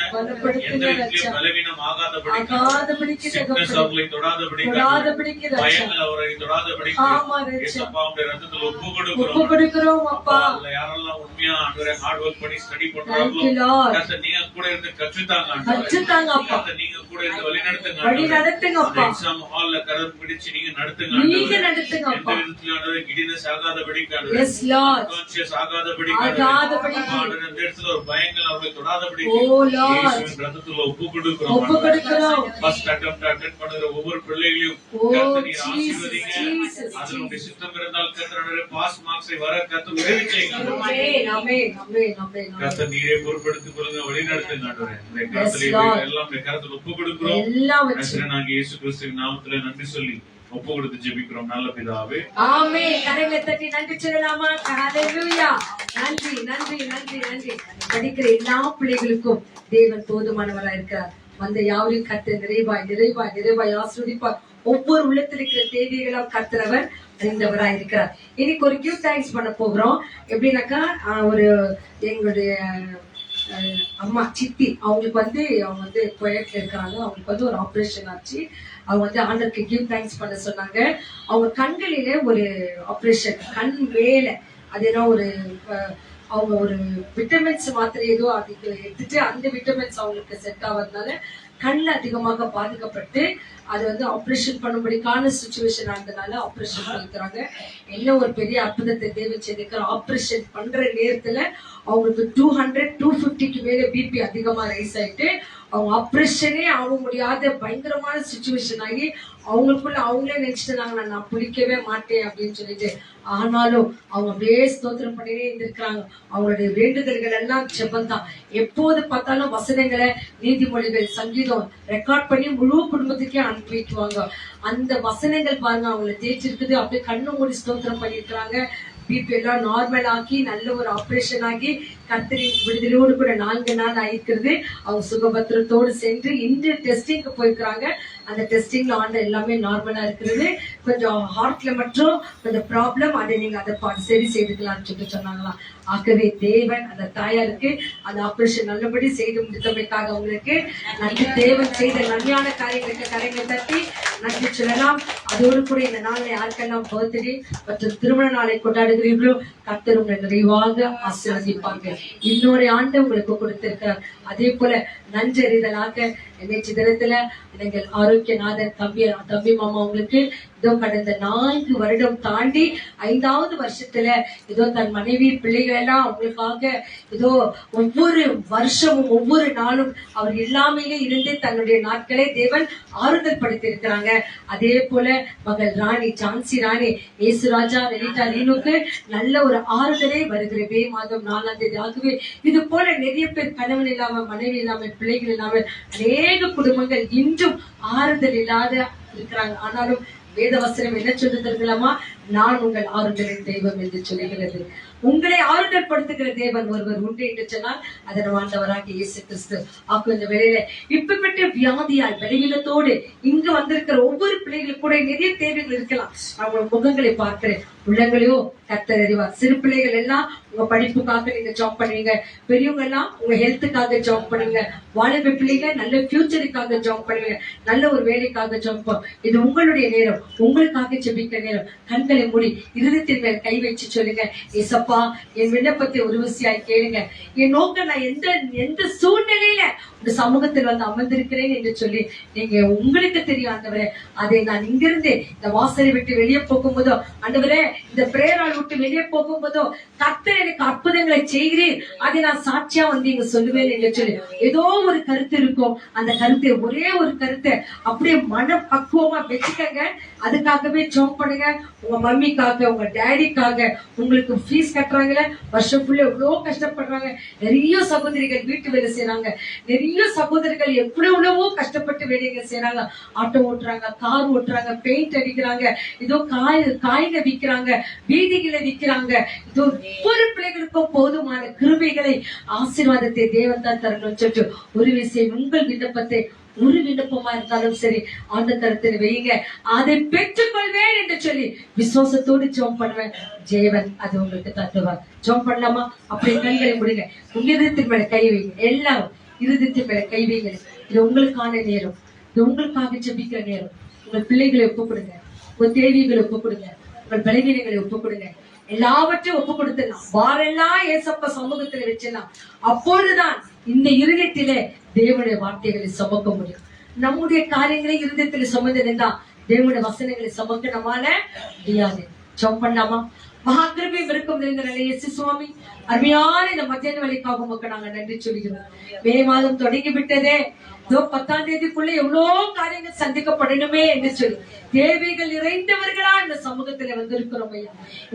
எந்த விதத்திலும் பலவீனம் ஆகாதபடிக்கு
ஆகாதபடிக்கு
சிக்னஸ்
தகப்பனே.
அவர்களை தொடாதபடிக்கு
தொடாதபடிக்கு ராஜா.
பயங்கள் அவரை தொடாதபடிக்கு
ஆமா ராஜா.
இயேசப்பா உடைய ரத்தத்தில் ஒப்பு
ஒப்பு
கொடுக்கிறோம்.
கொடுக்கிறோம்
அப்பா,
அப்பா.
அதுல யாரெல்லாம் உண்மையா ஆண்டவரே ஹார்ட் ஒர்க் பண்ணி ஸ்டடி
Thank
பண்றாங்களோ
you Lord.
கர்த்தர் நீங்க கூட இருந்து கற்றுத்தாங்க ஆண்டவரே.
கற்றுத்தாங்க அப்பா.
கர்த்தர் நீங்க கூட இருந்து வழி நடத்துங்க
வழி
ஆண்டவரே.
நடத்துங்க அப்பா.
எக்ஸாம் ஹால்ல கரம் பிடிச்சு நீங்க நடத்துங்க
நீங்க
ஆண்டவரே.
நடத்துங்க
எந்த
அப்பா.
விதத்திலும் ஆண்டவரே கிடினஸ் ஆகாதபடிக்கு ஆண்டவரே.
Yes Lord.
கான்ஷியஸ் ஆகாதபடிக்கு
ஆகாதபடிக்கு.
ஆண்டவரே. ஆண்டவரே, இந்த இடத்துல ஒரு பயங்கள் அவர்களை தொடாதபடிக்கு
Oh Lord.
இயேசுவின் ரத்தத்துல ஒப்பு கொடுக்கிறோம்
ஒப்பு
ஆண்டவரே.
கொடுக்கிறோம்.
ஃபர்ஸ்ட் அட்டெம்ப்ட் பண்ணுகிற ஒவ்வொரு பிள்ளைகளையும்
Oh,
கர்த்தர் நீர்
Jesus,
ஆசீர்வதிங்க.
Jesus,
அதில் உங்களுடைய சித்தம் இருந்தால் கர்த்தர் பாஸ் மார்க்ஸை வர கர்த்தர் உதவி செய்யுங்க ஆண்டவரே.
Amen, amen, amen, amen, amen.
கர்த்தர் நீரே பொறுப்படுத்திக் கொள்ளுங்க, வழிநடத்துங்க ஆண்டவரே. உங்களுடைய கரத்திலே
Lord.
எல்லாம் உங்களுடைய கரத்தில் ஒப்பு கொடுக்கிறோம்.
எல்லாம் வச்சு.
நசரேயனாகிய இயேசு கிறிஸ்துவின் நாமத்திலே நன்றி சொல்லி ஒப்பு கொடுத்து ஜெபிக்கிறோம் நல்ல பிதாவே.
ஆமென். கரங்களை தட்டி நன்றி சொல்லலாமா? ஹalleluya. நன்றி நன்றி நன்றி நன்றி. படிக்கிற எல்லா பிள்ளைகளுக்கும் தேவன் போதுமானவராய் இருக்கிறார். வந்த யாவரையும் கர்த்தர் நிறைவாய் நிறைவாய் நிறைவாய் ஆசீர்வதிப்பார். ஒவ்வொரு உள்ளத்தில் இருக்கிற தேவைகளாம் கர்த்தரவர் அறிந்தவராய் இருக்கிறார். இன்னைக்கு ஒரு கிவ் தேங்க்ஸ் பண்ண போகிறோம். எப்படின்னாக்கா ஒரு எங்களுடைய அம்மா சித்தி அவங்களுக்கு அவங்க குவைட்ல இருக்கிறாங்க. அவங்களுக்கு ஒரு ஆப்ரேஷன் ஆச்சு. அவங்க ஆண்டருக்கு கிவ் தேங்க்ஸ் பண்ண சொன்னாங்க. அவங்க கண்களிலே ஒரு ஆப்ரேஷன், கண் மேல அது ஏதோ ஒரு அவங்க ஒரு விட்டமின்ஸ் மாத்திரை ஏதோ அதுக்கு எடுத்துட்டு அந்த விட்டமின்ஸ் அவங்களுக்கு செட் ஆகிறதுனால கண்ல அதிகமாக பாதிக்கப்பட்டு அது ஆப்ரேஷன் பண்ணும்படிக்கான சுச்சுவேஷன் ஆனதுனால ஆப்ரேஷன் பண்ணிக்கிறாங்க. என்ன ஒரு பெரிய அற்புதத்தை தேவன் செய்திருக்கிற. ஆப்ரேஷன் பண்ற நேரத்துல அவங்களுக்கு 200-250க்கு மேல பிபி அதிகமா ரைஸ் ஆயிட்டு அவங்க ஆப்ரேஷனே ஆக முடியாத பயங்கரமான சுச்சுவேஷன் ஆகி அவங்களுக்குள்ள அவங்களே நினைச்சிட்டு நான் பிடிக்கவே மாட்டேன் அப்படின்னு சொல்லிட்டு. ஆனாலும் அவங்க அப்படியே ஸ்தோத்திரம் பண்ணினே இருந்திருக்கிறாங்க. அவங்களுடைய வேண்டுதல்கள் எல்லாம் ஜெபந்தான். எப்போது பார்த்தாலும் வசனங்களை, நீதிமொழிகள், சங்கீதம் ரெக்கார்ட் பண்ணி முழு குடும்பத்துக்கே அனுப்பி வைக்குவாங்க. அந்த வசனங்கள் பாருங்க அவங்களை தேய்ச்சிருக்குது. அப்படியே கண்ணு மூடி ஸ்தோத்திரம் பண்ணிருக்கிறாங்க. பிபி எல்லாம் நார்மல் ஆக்கி நல்ல ஒரு ஆப்ரேஷன் ஆகி கர்த்தரின் விடுதலையோடு கூட 4 நாள் ஆயிருக்கிறது. அவங்க சுகபத்திரத்தோடு சென்று இன்று டெஸ்டிங்க்கு போயிருக்கிறாங்க. அந்த டெஸ்டிங்ல எல்லாமே நார்மலா இருக்கிறது. கொஞ்சம் ஹார்ட்ல மட்டும் கொஞ்சம் ப்ராப்ளம், அதை நீங்க அதை சரி செய்துக்கலாம்னு சொல்லிட்டு சொன்னாங்களாம். ஆகவே தேவன் அந்த தாயாருக்கு அந்த ஆபரேஷன் நல்லபடி செய்து முடித்தமைக்காக உங்களுக்கு நன்றி. தேவன் செய்த நன்மையான காரியங்களுக்கு கரைகளை தட்டி நன்றி சொல்லலாம். அதோடு கூட இந்த நாளை யாருக்கெல்லாம் பர்த்டே மற்றும் திருமண நாளை கொண்டாடுகிறீர்களோ கர்த்தர் உங்களை நிறைவாக ஆசீர்வதிப்பாங்க. இன்னொரு ஆண்டு உங்களுக்கு கொடுத்திருக்கிறார். அதே போல நன்றறிதலாக நேற்று தினத்துல எங்கள் ஆரோக்கியநாதன் தம்பி மாமா உங்களுக்கு இதோ கடந்த 4 வருடம் தாண்டி 5வது வருஷத்துல இதோ தன் மனைவி பிள்ளைகள் எல்லாம் அவங்களுக்காக இதோ ஒவ்வொரு வருஷமும் ஒவ்வொரு நாளும் அவர் இல்லாமையிலே இருந்து தன்னுடைய நாட்களை தேவன் ஆறுதல் படுத்தி இருக்கிறாங்க. அதே போல மகள் ராணி ஜான்சி ராணி ஏசுராஜா லலிதா லீனுக்கு நல்ல ஒரு ஆறுதலே வருகிற மே மாதம் 4ஆம் தேதி. ஆகவே இது போல நிறைய பேர் கணவன் இல்லாம மனைவி இல்லாம பிள்ளைகள் இல்லாமல் அநேக குடும்பங்கள் இன்றும் ஆறுதல் இல்லாத இருக்கிறாங்க. ஆனாலும் வேத வசனம் என்ன சொல்லுகிறதுலாமா, நான் உங்கள் ஆறுதலின் தெய்வம் என்று சொல்லுகிறது. உங்களை ஆறுதல் படுத்துகிற தேவன் ஒருவர் உண்டு என்று சொன்னால் அதன் ஆண்டவராக இயேசு கிறிஸ்து. ஆக்கு இந்த வேளையில இப்பப்பட்ட வியாதியால் பலவீனத்தோடு இங்கு வந்திருக்கிற ஒவ்வொரு பிள்ளைகளுக்கு கூட நிறைய தேவைகள் இருக்கலாம். அவங்க முகங்களை பார்க்கிறேன், உள்ளங்களையோ கர்த்தர் அறிவார். சிறு பிள்ளைகள் எல்லாம் உங்க படிப்புக்காக நீங்க ஜாப் பண்ணுவீங்க, பெரியவங்க எல்லாம் உங்க ஹெல்த்துக்காக ஜாப் பண்ணுவீங்க, வாலிப பிள்ளைங்க நல்ல ஃபியூச்சருக்காக ஜாப் பண்ணுவீங்க, நல்ல ஒரு வேலைக்காக ஜாப். இது உங்களுடைய நேரம், உங்களுக்காக ஜெபிக்கிற நேரம். கண்களை மூடி இருதயத்தின் மேல் கை வச்சு சொல்லுங்க, ஏசப்பா என் விண்ணப்பத்தை உருவசியாய் கேளுங்க. என் நோக்க நான் எந்த சூழ்நிலையில இந்த சமூகத்தில் வந்து அமர்ந்திருக்கிறேன் என்று சொல்லி நீங்க உங்களுக்கு தெரியும் ஆண்டவரே. அதை நான் இங்கிருந்து இந்த வாசலை விட்டு வெளியே போகும்போதோ ஆண்டவரே, இந்த பிரேயரால் விட்டு வெளியே போகும்போதோ கர்த்தர் எனக்கு அற்புதங்களை செய்கிறேன், அதை நான் சாட்சியா வந்து இங்க சொல்லுவேன் என்று சொல்லி ஏதோ ஒரு கருத்து இருக்கும். அந்த கருத்தை ஒரே ஒரு கருத்தை அப்படியே மன பக்குவமா வச்சுக்கங்க. அதுக்காகவே ஜெபம் பண்ணுங்க. உங்க மம்மிக்காக, உங்க டேடிக்காக, உங்களுக்கு ஃபீஸ் கட்டுறாங்களே வருஷம் ஃபுல்லா எவ்வளவு கஷ்டப்படுறாங்க. நிறைய சகோதரிகள் வீட்டு வேலை செய்யறாங்க, நிறைய சகோதரிகள் எவ்வளவோ கஷ்டப்பட்டு வேலைகள் செய்யறாங்க. ஆட்டோ ஓட்டுறாங்க, கார் ஓட்டுறாங்க, பெயிண்ட் அடிக்கிறாங்க, இதோ காய்க விற்கிறாங்க, வீதிகளை விற்கிறாங்க. இதோ ஒவ்வொரு பிள்ளைகளுக்கும் போதுமான கிருபைகளை ஆசீர்வாதத்தை தேவன் தான் தரணும் சொல்லிட்டு ஒரு விஷயம், உங்கள் விண்ணப்பத்தை ஒரு விண்ணப்பமா இருந்தாலும் சரி அந்த கருத்தில் வையுங்க. அதை பெற்றுக்கொள்வேன் என்று சொல்லி விசுவாசத்தோடு ஜெபம் பண்ணுவேன். ஜெயவன் அது உங்களுக்கு தட்டுவார். ஜெபம் பண்ணலாமா? அப்படியே கண்களை முடிங்க, உங்க இருதயத்தின் மேல கை வைங்க. எல்லாரும் இருதயத்தின் மேல கை வைங்க. இது உங்களுக்கான நேரம், இது உங்களுக்காக ஜெபிக்கிற நேரம். உங்கள் பிள்ளைகளை ஒப்புக் கொடுங்க, உங்கள் தேவைகளை ஒப்புக் கொடுங்க, உங்கள் பலவீனங்களை ஒப்புக் கொடுங்க. எல்லாவற்றையும் ஒப்பு கொடுத்துடலாம். வாரெல்லாம் ஏசப்பா சமூகத்துல வச்சிடலாம். அப்பொழுதுதான் இந்த இருதயத்திலே தேவனுடைய வார்த்தைகளை சுமக்க முடியும். நம்முடைய காரியங்களை இருதயத்துல சுமந்ததுன்னா தேவனுடைய வசனங்களை சுமக்க நம்மால முடியாது. ஜெபம் பண்ணாமா? மகாகிருபையும் இருக்கும் நிறைந்த இயேசு சுவாமி, அருமையான இந்த மத்தியான வேலைக்காக உமக்கு நாங்க நன்றி சொல்கிறோம். மே மாதம் தொடங்கி விட்டதே, 10ஆம் தேதிக்குள்ள எவ்வளவு காரியங்கள் சந்திக்கப்படணுமே என்று சொல்லி தேவைகள் நிறைந்தவர்களா இந்த சமூகத்துல வந்திருக்கிறோம் ஐயா.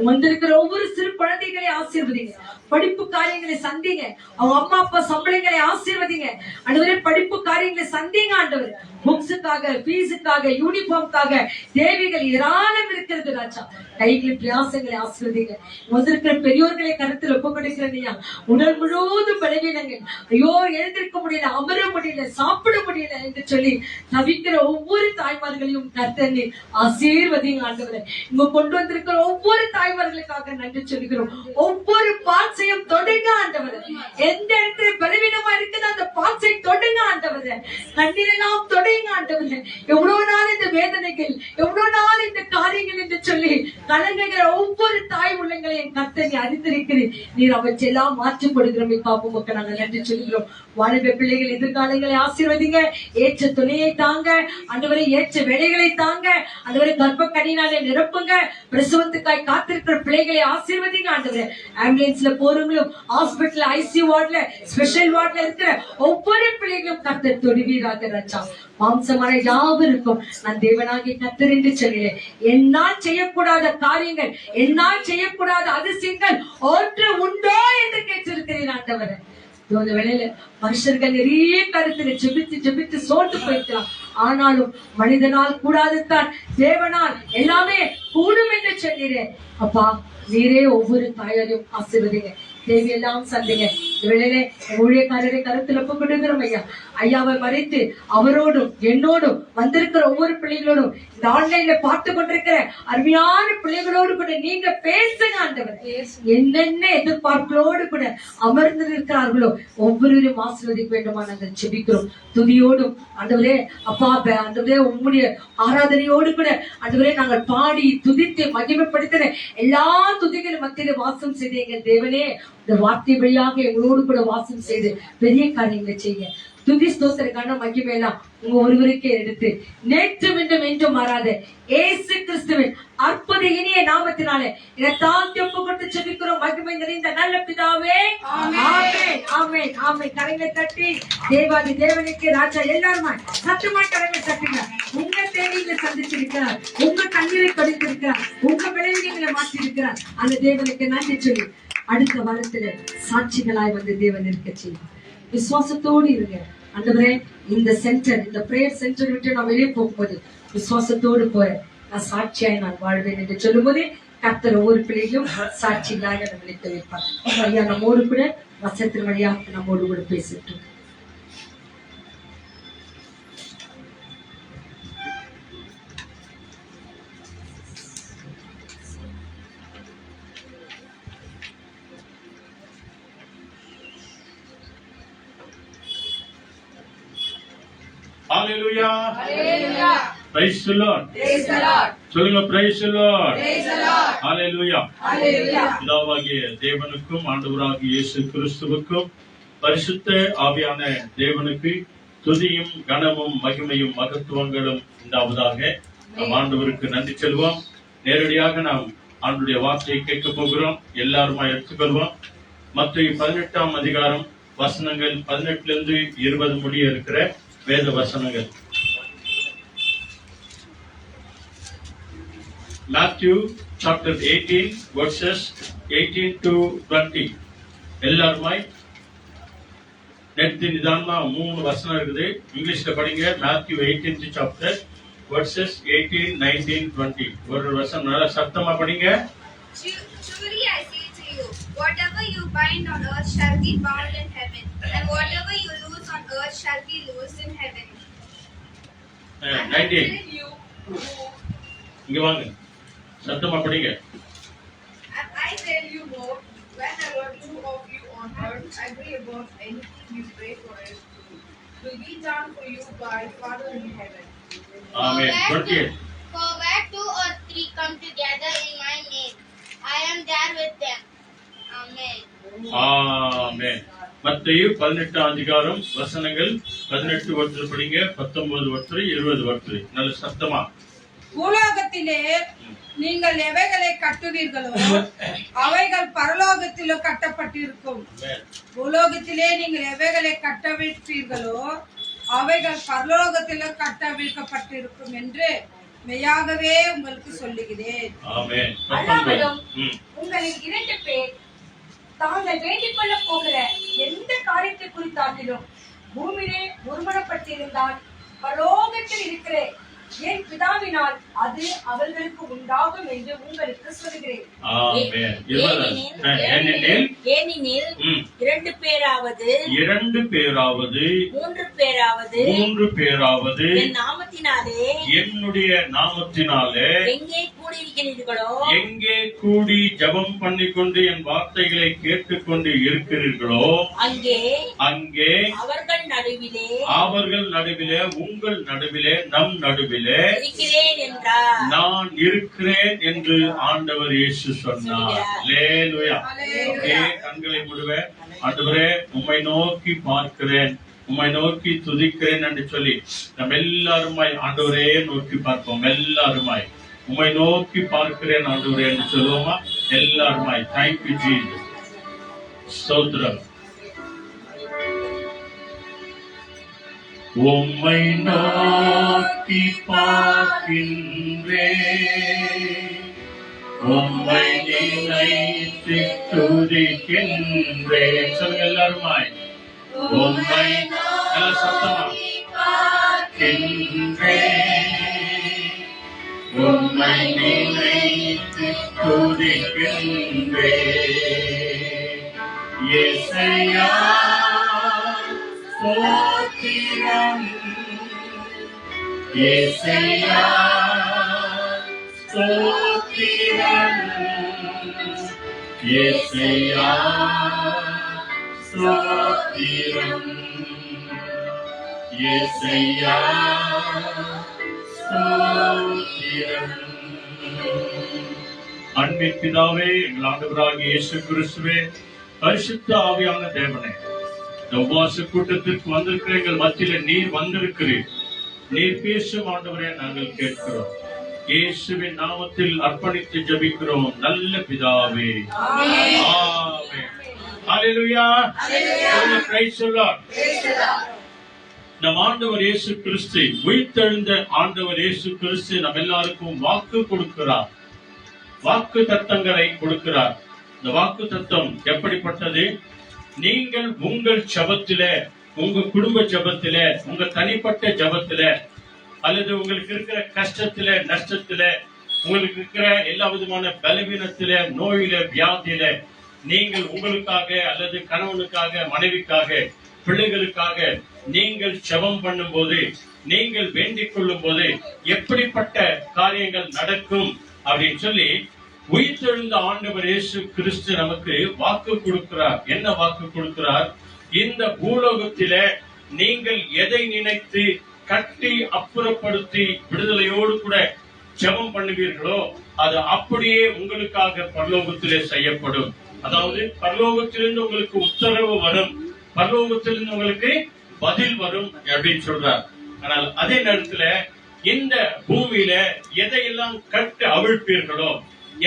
வந்திருக்கிற ஒவ்வொரு சிறு குழந்தைகளை ஆசீர்வதிங்க, படிப்பு காரியங்களை சந்திங்க, அவங்க அம்மா அப்பா சம்பளங்களை ஆசீர்வதிங்க ஆண்டவரே. படிப்பு காரியங்களை சந்திங்க ஆண்டவர். புக்ஸுக்காக, ஃபீஸுக்காக, யூனிஃபார்முக்காக தேவைகள் ஏராளம் இருக்கிறது ராஜா. கைகளின் பிரயாசங்களை ஆசீர்வதிங்க. வந்திருக்கிற பெரியோர்களை கருத்தில் ஒப்பு கொடுக்கிறேன். உடல் முழுவதும் பலவீனங்கள், ஐயோ எழுந்திருக்க முடியல, அமர முடியல, சாப்பிட முடியல என்று சொல்லி தவிக்கிற ஒவ்வொரு தாய்மார்களையும் கர்த்தர் ஆசீர்வதிங்க ஆண்டவரே. இங்க கொண்டு வந்திருக்கிற ஒவ்வொரு தாய்மார்களுக்காக நன்றி சொல்கிறோம். ஒவ்வொரு பாட்சையும் தொடுங்க ஆண்டவரே. எந்த இடத்துல பலவீனமா இருக்குது அந்த பாட்சை தொடுங்க ஆண்டவரே. கண்ணீரெல்லாம் தொடுங்க ஆண்டவரே. எவ்வளவு நாள் இந்த வேதனைகள், எவ்வளவு நாள் இந்த காரியங்கள் என்று சொல்லி கலங்குகிற ஒவ்வொரு தாய் உள்ளங்களையும் கர்த்தர் அறிந்திருக்கிறேன். நீர் அவற்றையெல்லாம் மாற்றிக் கொடுக்கிறோம். பாப்போம் மக்கள் நாங்கள் நன்றி சொல்கிறோம். வாலிப பிள்ளைகள் எதிர்காலங்களை ஆசீர்வதிங்க. ஏற்ற துணையை தாங்க ஆண்டவரை, ஏற்ற வேலைகளை தாங்க ஆண்டவரை. கர்ப்ப கனியினாலே நிரப்புங்க. பிரசவத்துக்காய் காத்திருக்கிற பிள்ளைகளை ஆசீர்வதிங்க ஆண்டவரை. ஆம்புலன்ஸ்ல போறவங்களும், ஹாஸ்பிட்டல் ஐசியூ வார்டுல, ஸ்பெஷல் வார்டுல இருக்கிற ஒவ்வொரு பிள்ளைகளும் கர்த்தர் தொடுவீராக ராஜா. மாம்சமான யாவருக்கும் நான் தேவனாகிய கர்த்தர் என்று சொல்கிறேன். என்னால் செய்யக்கூடாத காரியங்கள், என்னால் செய்யக்கூடாத அதிசயங்கள் ஒன்று உண்டோ என்று கேட்டிருக்கிறேன் ஆண்டவரை. இந்த வேளையில மனுஷர்கள் நிறைய கருத்துல ஜெபித்து சோர்ந்து போயிருக்கலாம். ஆனாலும் மனிதனால் கூடாதுதான், தேவனால் எல்லாமே கூடும் என்று சொல்கிறேன். அப்பா நீரே ஒவ்வொரு தாயாரையும் ஆசீர்வதிங்க. தேவையெல்லாம் சந்தைங்க. வேளையிலே ஊழியக்காரரை கருத்துல ஒப்புக்கொடுக்கிறோம் ஐயா. ஐயாவை மறைத்து அவரோடும் என்னோடும் வந்திருக்கிற ஒவ்வொரு பிள்ளைகளோடும் இந்த ஆன்லைன்ல பார்த்து கொண்டிருக்கிற அருமையான பிள்ளைகளோடு கூட நீங்க பேசுங்க ஆண்டவர். என்னென்ன எதிர்பார்ப்புகளோடு கூட அமர்ந்து இருக்கிறார்களோ ஒவ்வொருவரும் ஆசீர்வதிக்க வேண்டுமா நாங்கள் ஜெபிக்கிறோம். துதியோடும் ஆண்டவரே அப்பா ஆண்டவரே உம்முடைய ஆராதனையோடு கூட ஆண்டவரே நாங்கள் பாடி துதித்து மகிமைப்படுத்தின எல்லா துதிகளும் மத்தியில வாசம் செய்த எங்கள் தேவனே, இந்த வார்த்தை வழியாக எங்களோடு கூட வாசம் செய்து பெரிய காரியங்களை செய்ய துதி ஸ்தோத்திரக்கான மகிமையெல்லாம் உங்க ஒருவருக்கே எடுத்து நேற்று மீண்டும் என்றும் மாறாத இயேசு கிறிஸ்துவின் அற்புத இனிய நாமத்தினாலே இதை தாழ்த்தி ஒப்புக்கொண்டு ஜெபிக்கிறோம் மகிமை நிறைந்த நல்ல பிதாவே. ஆமென் ஆமென் ஆமென். கரங்களை தட்டி தேவாதி தேவனுக்கு ராஜா எல்லாருமா சத்தமா கரங்களை தட்டுங்க. உங்க தேவையில சந்திச்சிருக்கிறார், உங்க கண்ணீரை கொடுத்திருக்கிறார், உங்க விளைவுகளை மாற்றி இருக்கிறார். அந்த தேவனுக்கு நன்றி சொல்லி அடுத்த வாரத்துல சாட்சிகளாய் வந்து தேவன் இருக்க செய்வார். விசுவாசத்தோடு இருங்க. ஆண்டவரே இந்த சென்டர், இந்த பிரேயர் சென்டர் விட்டு நான் வெளியே போகும்போது விசுவாசத்தோடு போறேன், நான் சாட்சியாய் நான் வாழ்வேன் என்று சொல்லும் போதே கர்த்தர் ஒவ்வொரு பிள்ளையும் சாட்சிகளாக நம்மளை வைப்பார். ஐயா நம்மோடு கூட வசத்தின் வழியாக நம்மோடு கூட பேசிட்டோம்.
Hallelujah. Hallelujah. Praise the Lord.
Praise the Lord.
சொல்லுங்க praise the Lord.
Praise the Lord.
Hallelujah.
Hallelujah.
பிதாவாகிய தேவனுக்கும் ஆண்டவராகிய இயேசு கிறிஸ்துவுக்கும் பரிசுத்த ஆவியான தேவனுக்கு துதியும் கனமும் மகிமையும் மகத்துவங்களும் உண்டாவதாக. நம் ஆண்டவருக்கு நன்றி செல்வோம். நேரடியாக நாம் ஆண்டுடைய வார்த்தையை கேட்க போகிறோம். எல்லாருமா எடுத்துக்கொள்வோம். மத்தேயு 18ஆம் அதிகாரம் வசனங்கள் 18 இருந்து 20 முடிய இருக்கிற வேத வசனங்கள். Matthew chapter 18 verses 18 to 20. எல்லாருமாய் நெத்தி நிதானமா 3 வசனம் இருக்குது. இங்கிலீஷ்ல படிங்க. Matthew 18th chapter verses 18, 19, 20. ஒரு வசனம் நல்லா சத்தமா படிங்க.
Truly I say to you, whatever you bind on earth shall be bound in heaven, and whatever you loose on earth shall be loosed in heaven.
19. இங்க வாங்க. சத்தமா படிங்க.
And I tell you more, whenever two of you on earth agree about anything you pray for it, will be done for you by Father in heaven.
Amen. 28.
For where 2 or 3 come together in my name, I am there with them. Amen.
ஆமென். மத்தேயு 18ஆம் அதிகாரம் வசனங்கள் 18 வசனம் படிங்க. 19 வசனம் 20 வசனம் நல்ல சத்தமா.
பூலோகத்திலே நீங்கள் எவைகளை கட்டுவீர்களோ அவைகள் பரலோகத்திலோ கட்டப்பட்டிருக்கும். பூலோகத்திலே நீங்கள் எவைகளை கட்டவிழ்ப்பீர்களோ அவைகள் பரலோகத்திலோ கட்டவிழ்க்கப்பட்டிருக்கும் என்று மெய்யாகவே உங்களுக்கு சொல்லுகிறேன்.
ஆமென்.
அல்லாமலும் உங்களில் 2 பேர் தாங்கள் வேண்டிக் கொள்ள போகிற எந்த காரியத்தை குறித்தாகிலும் பூமியிலே ஒருமனப்பட்டிருந்தால் பரலோகத்தில் இருக்கிற என் பிதாவினால் அது அவர்களுக்கு உண்டாகும் என்று உங்களுக்கு சொல்கிறேன்.
ஆமென்.
ஏனெனில் 2 பேராவது
2 பேராவது
3 பேராவது
3 பேராவது
என் நாமத்தினாலே
என்னுடைய நாமத்தினாலே
எங்கே கூடியிருக்கிறீர்களோ
எங்கே கூடி ஜெபம் பண்ணிக்கொண்டு என் வார்த்தைகளை கேட்டுக்கொண்டு இருக்கிறீர்களோ அங்கே அவர்கள் நடுவிலே உங்கள் நடுவிலே நம் நடுவிலே
இருக்கிறேன் என்றார்.
நான் இருக்கிறேன் என்று ஆண்டவர் இயேசு சொன்னார். அல்லேலூயா. கண்களை மூடுவேன். ஆண்டவரே உம்மை நோக்கி பார்க்கிறேன், உம்மை நோக்கி துதிக்கிறேன் என்று சொல்லி நம்ம எல்லாருமாய் ஆண்டவரே நோக்கி பார்ப்போம். எல்லாருமாய் உம்மை நோக்கி பார்க்கிறேன் ஆண்டவரே என்று சொல்லுவோமா? எல்லாருமாய். Thank you Jesus. ஸ்தோத்திரம். உம்மை நோக்கி பார்க்கின்றேன், உம்மை நினைத்து துதிக்கின்றேன். சொல்லுங்க எல்லாருமாய். உம்மை நல்ல சத்தமா பார்க்கின்றேன், உம்மை நினைத்து துதிக்கின்றேன். యేసయ్యా స్తోత్రం యేసయ్యా స్తోత్రం యేసయ్యా స్తోత్రం యేసయ్యా స్తோத்திரம். அன்பின் பிதாவே, எங்கள் ஆண்டவராகிய இயேசு கிறிஸ்துவே, பரிசுத்த ஆவியான தேவனே, இந்த உபவாச கூட்டத்திற்கு வந்திருக்கிற எங்கள் மத்தியில நீர் வந்திருக்கிறீர். நீர் பேசும் ஆண்டவரே நாங்கள் கேட்கிறோம். இயேசுவின் நாமத்தில் அர்ப்பணித்து ஜெபிக்கிறோம் நல்ல பிதாவே. ஆமென். ஹalleluya. Praise the Lord. நம் ஆண்டவர் இயேசு கிறிஸ்து, உயிர்த்தெழுந்த ஆண்டவர் இயேசு கிறிஸ்து நம் எல்லாருக்கும் வாக்கு கொடுக்கிறார். வாக்கு தத்தங்களை கொடுக்கிறார். இந்த வாக்கு தத்தம் எப்படிப்பட்டது? நீங்கள் உங்கள் ஜெபத்திலே, உங்க குடும்ப ஜெபத்திலே, உங்க தனிப்பட்ட ஜெபத்திலே, அல்லது உங்களுக்கு இருக்கிற கஷ்டத்திலே, நஷ்டத்திலே, உங்களுக்கு இருக்கிற எல்லா விதமான பலவீனத்திலே, நோயிலே, வியாதியிலே, நீங்கள் உங்களுக்காக அல்லது கணவனுக்காக, மனைவிக்காக, பிள்ளைகளுக்காக நீங்கள் ஜெபம் பண்ணும் போது, நீங்கள் வேண்டிக் கொள்ளும் போது எப்படிப்பட்ட காரியங்கள் நடக்கும் அப்படின்னு சொல்லி உயிர்த்தெழுந்த ஆண்டவர் இயேசு கிறிஸ்து நமக்கு வாக்கு கொடுக்கிறார். என்ன வாக்கு கொடுக்கிறார்? இந்த பூலோகத்திலே நீங்கள் எதை நினைத்து கட்டி அப்புறப்படுத்தி விடுதலையோடு கூட ஜெபம் பண்ணுவீர்களோ அது அப்படியே உங்களுக்காக பரலோகத்திலே செய்யப்படும். அதாவது பரலோகத்திலிருந்து உங்களுக்கு உத்தரவு வரும், பரலோகத்திலிருந்து உங்களுக்கு பதில் வரும் அப்படின்னு சொல்றார். ஆனால் அதே நேரத்துல இந்த பூமியில எதையெல்லாம் கட்டு அவிழ்ப்பீர்களோ,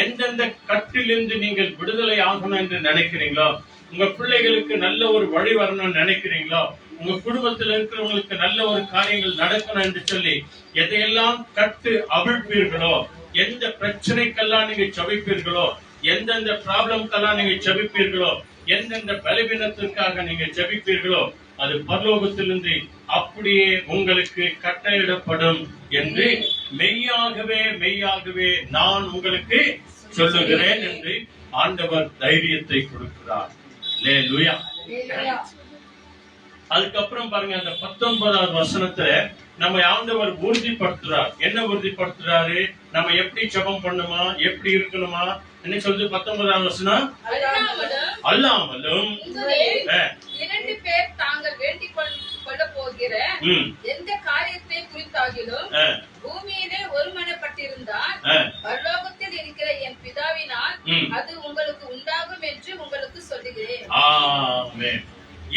எந்தெந்த கட்டிலிருந்து நீங்கள் விடுதலை ஆகணும் என்று நினைக்கிறீங்களோ, உங்க பிள்ளைகளுக்கு நல்ல ஒரு வழி வரணும்னு நினைக்கிறீங்களோ, உங்க குடும்பத்தில் இருக்கிறவங்களுக்கு நல்ல ஒரு காரியங்கள் நடக்கணும் என்று சொல்லி எதையெல்லாம் கட்டு அவிழ்ப்பீர்களோ, எந்த பிரச்சனைக்கெல்லாம் நீங்க ஜெபிப்பீர்களோ, எந்தெந்த ப்ராப்ளம்க்கெல்லாம் நீங்க ஜெபிப்பீர்களோ, எந்தெந்த பலவீனத்திற்காக நீங்க ஜெபிப்பீர்களோ அது பரலோகத்திலிருந்து அப்படியே உங்களுக்கு கட்டளையிடப்படும் என்று மெய்யாகவே மெய்யாகவே நான் உங்களுக்கு சொல்லுகிறேன் என்று ஆண்டவர் தைரியத்தை கொடுக்கிறார். அல்லேலூயா. அதுக்கப்புறம் பாருங்க, அந்த 19வது வசனத்துல நம்ம ஆண்டவர் உறுதிப்படுத்துறார். என்ன உறுதிப்படுத்துறாரு? நம்ம எப்படி ஜெபம் பண்ணுமா, எப்படி இருக்கணுமா என்ன சொல்லுது 19வது வசனம்? அல்லாமலும்
2 பேர் தாங்கள் வேண்டிக் கொள்ள போகிற எந்த காரியத்தை குறித்தாகிலும் பூமியிலே ஒருமனப்பட்டிருந்தால் பரலோகத்தில் இருக்கிற என் பிதாவினால் அது உங்களுக்கு உண்டாகும் என்று உங்களுக்கு சொல்லுகிறேன்.
ஆமென்.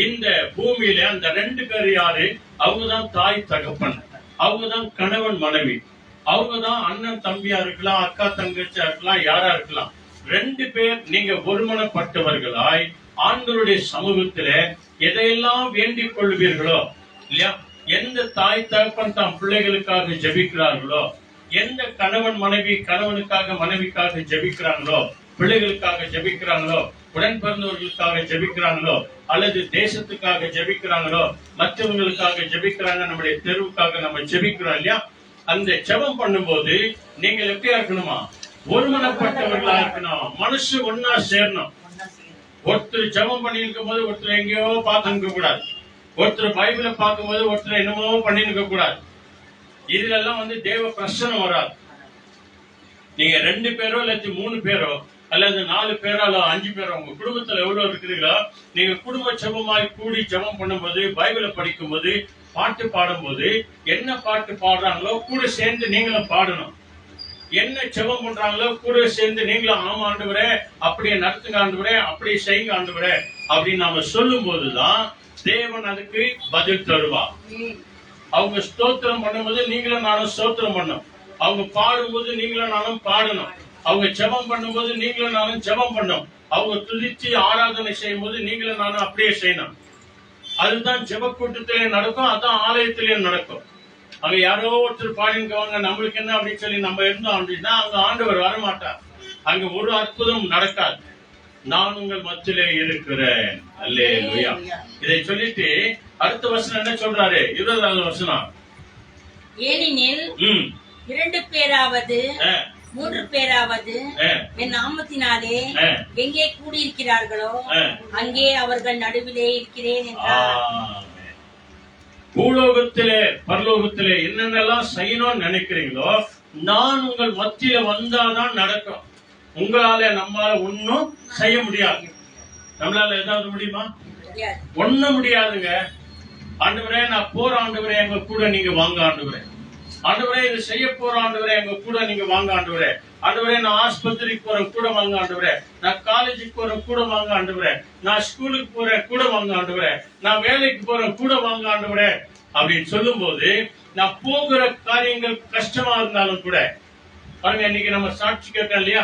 இந்த பூமியில அந்த 2 பேர் யாரு? அவங்கதான் தாய் தகப்பன், அவங்கதான் கணவன் மனைவி, அவங்கதான் அண்ணன் தம்பியா இருக்கலாம், அக்கா தங்கச்சியா இருக்கலாம், யாரா இருக்கலாம். 2 பேர் நீங்க ஒருமனப்பட்டவர்களாய் ஆண்களுடைய சமூகத்தில எதையெல்லாம் வேண்டிக் கொள்வீர்களோ இல்லையா, எந்த தாய் தகப்பன் தாம் பிள்ளைகளுக்காக ஜெபிக்கிறார்களோ, எந்த கணவன் மனைவி கணவனுக்காக மனைவிக்காக ஜெபிக்கிறாங்களோ, பிள்ளைகளுக்காக ஜெபிக்கிறாங்களோ, உடன் பிறந்தவர்களுக்காக ஜெபிக்கிறாங்களோ, அல்லது தேசத்துக்காக ஜெபிக்கிறாங்களோ, மற்றவங்களுக்காக ஜெபிக்கிறாங்க, நம்முடைய தெருவுக்காக நம்ம ஜெபிக்கிறோம் இல்லையா, அந்த ஜெபம் பண்ணும்போது நீங்கள் எப்படியா இருக்கணுமா? ஒருமனப்பட்டவர்களா இருக்கணும். மனசு ஒன்னா சேரணும். ஒருத்தர் ஜெபம் பண்ணி இருக்கும் போது ஒருத்தர் எங்கேயோ பார்த்து இருக்க கூடாது. ஒருத்தர் பைபிளை பார்க்கும் போது ஒருத்தர் என்னமோ பண்ணி இருக்க கூடாது. இதுல எல்லாம் தேவ பிரசனம் வராது. நீங்க 2 பேரோ இல்லாட்டி 3 பேரோ அல்லது 4 பேரோ அல்ல 5 பேரோ உங்க குடும்பத்துல எவ்வளவு இருக்கிறீங்களோ, நீங்க குடும்ப ஜெபமாய் கூடி ஜெபம் பண்ணும்போது, பைபிளை படிக்கும் போது, பாட்டு பாடும் போது, என்ன பாட்டு பாடுறாங்களோ கூட சேர்ந்து நீங்களும் பாடணும். என்ன ஜெபம் பண்றாங்களோ கூட சேர்ந்து நீங்களும் ஆமா ஆண்டவரே அப்படியே நடத்துங்க ஆண்டவரே, அப்படியே செய்யுங்க ஆண்டவரே அப்படின்னு நாம சொல்லும் போதுதான் தேவன் அதுக்கு பதில் தருவார். அவங்க ஸ்தோத்திரம் பண்ணும்போது நீங்களும் நானும் ஸ்தோத்திரம் பண்ணணும். அவங்க பாடும்போது நீங்களும் நானும் பாடணும். அவங்க ஜெபம் பண்ணும்போது நீங்களும் நானும் ஜெபம் பண்ணணும். அவங்க துதிச்சு ஆராதனை செய்யும் போது நீங்களும் நானும் அப்படியே செய்யணும். அதுதான் ஜெப கூட்டத்திலே நடக்கும், அதான் ஆலயத்திலேயும் நடக்கும். அங்க யாரோ ஒருத்தர் பாடிங்க நம்மளுக்கு என்ன அப்படின்னு சொல்லி நம்ம இருந்தோம் அப்படின்னா அங்க ஆண்டவர் வரமாட்டார். அங்க ஒரு அற்புதம் நடக்காது. நான் உங்கள் மத்தியிலே இருக்கிறேன். அல்லேலூயா. இதை சொல்லிட்டு அடுத்த வசனம் என்ன சொல்றாரு? 20வது வசனம்.
ஏனெனில் 2 பேராவது 3 பேராவது
ஆ,
என் நாமத்தினாலே
ஆ,
எங்கே கூடியிருக்கிறார்களோ
ஆ.
அங்கே அவர்கள் நடுவிலே இருக்கிறேன் என்றார்.
ஆமென். பூலோகத்திலே பரலோகத்திலே என்னென்னலாம் செய்யணும்னு நினைக்கிறீங்களோ நான் உங்கள் மத்தியில வந்தாதான் நடக்கும். உங்களால நம்மளால ஒன்னும் செய்ய முடியாது. நம்மளால ஏதாவது முடியுமா?
முடியாது.
ஒண்ணும் முடியாதுங்க. ஆண்டவரே நான் போற ஆண்டவரே எங்க கூட நீங்க வாங்க ஆண்டவரே. ஆண்டவரே இது செய்ய போற ஆண்டவரே எங்க கூட நீங்க வாங்க ஆண்டவரே. ஆண்டவரே நான் ஆஸ்பத்திரிக்கு போறேன் கூட வாங்க ஆண்டவரே. நான் காலேஜுக்கு போறேன் கூட வாங்க ஆண்டவரே. நான் ஸ்கூலுக்கு போறேன் கூட வாங்க ஆண்டவரே. நான் வேலைக்கு போறேன் கூட வாங்க ஆண்டவரே அப்படின்னு சொல்லும் போது நான் போகிற காரியங்கள் கஷ்டமா இருந்தாலும் கூட பாருங்க, இன்னைக்கு நம்ம சாட்சி கேட்கலாம் இல்லையா?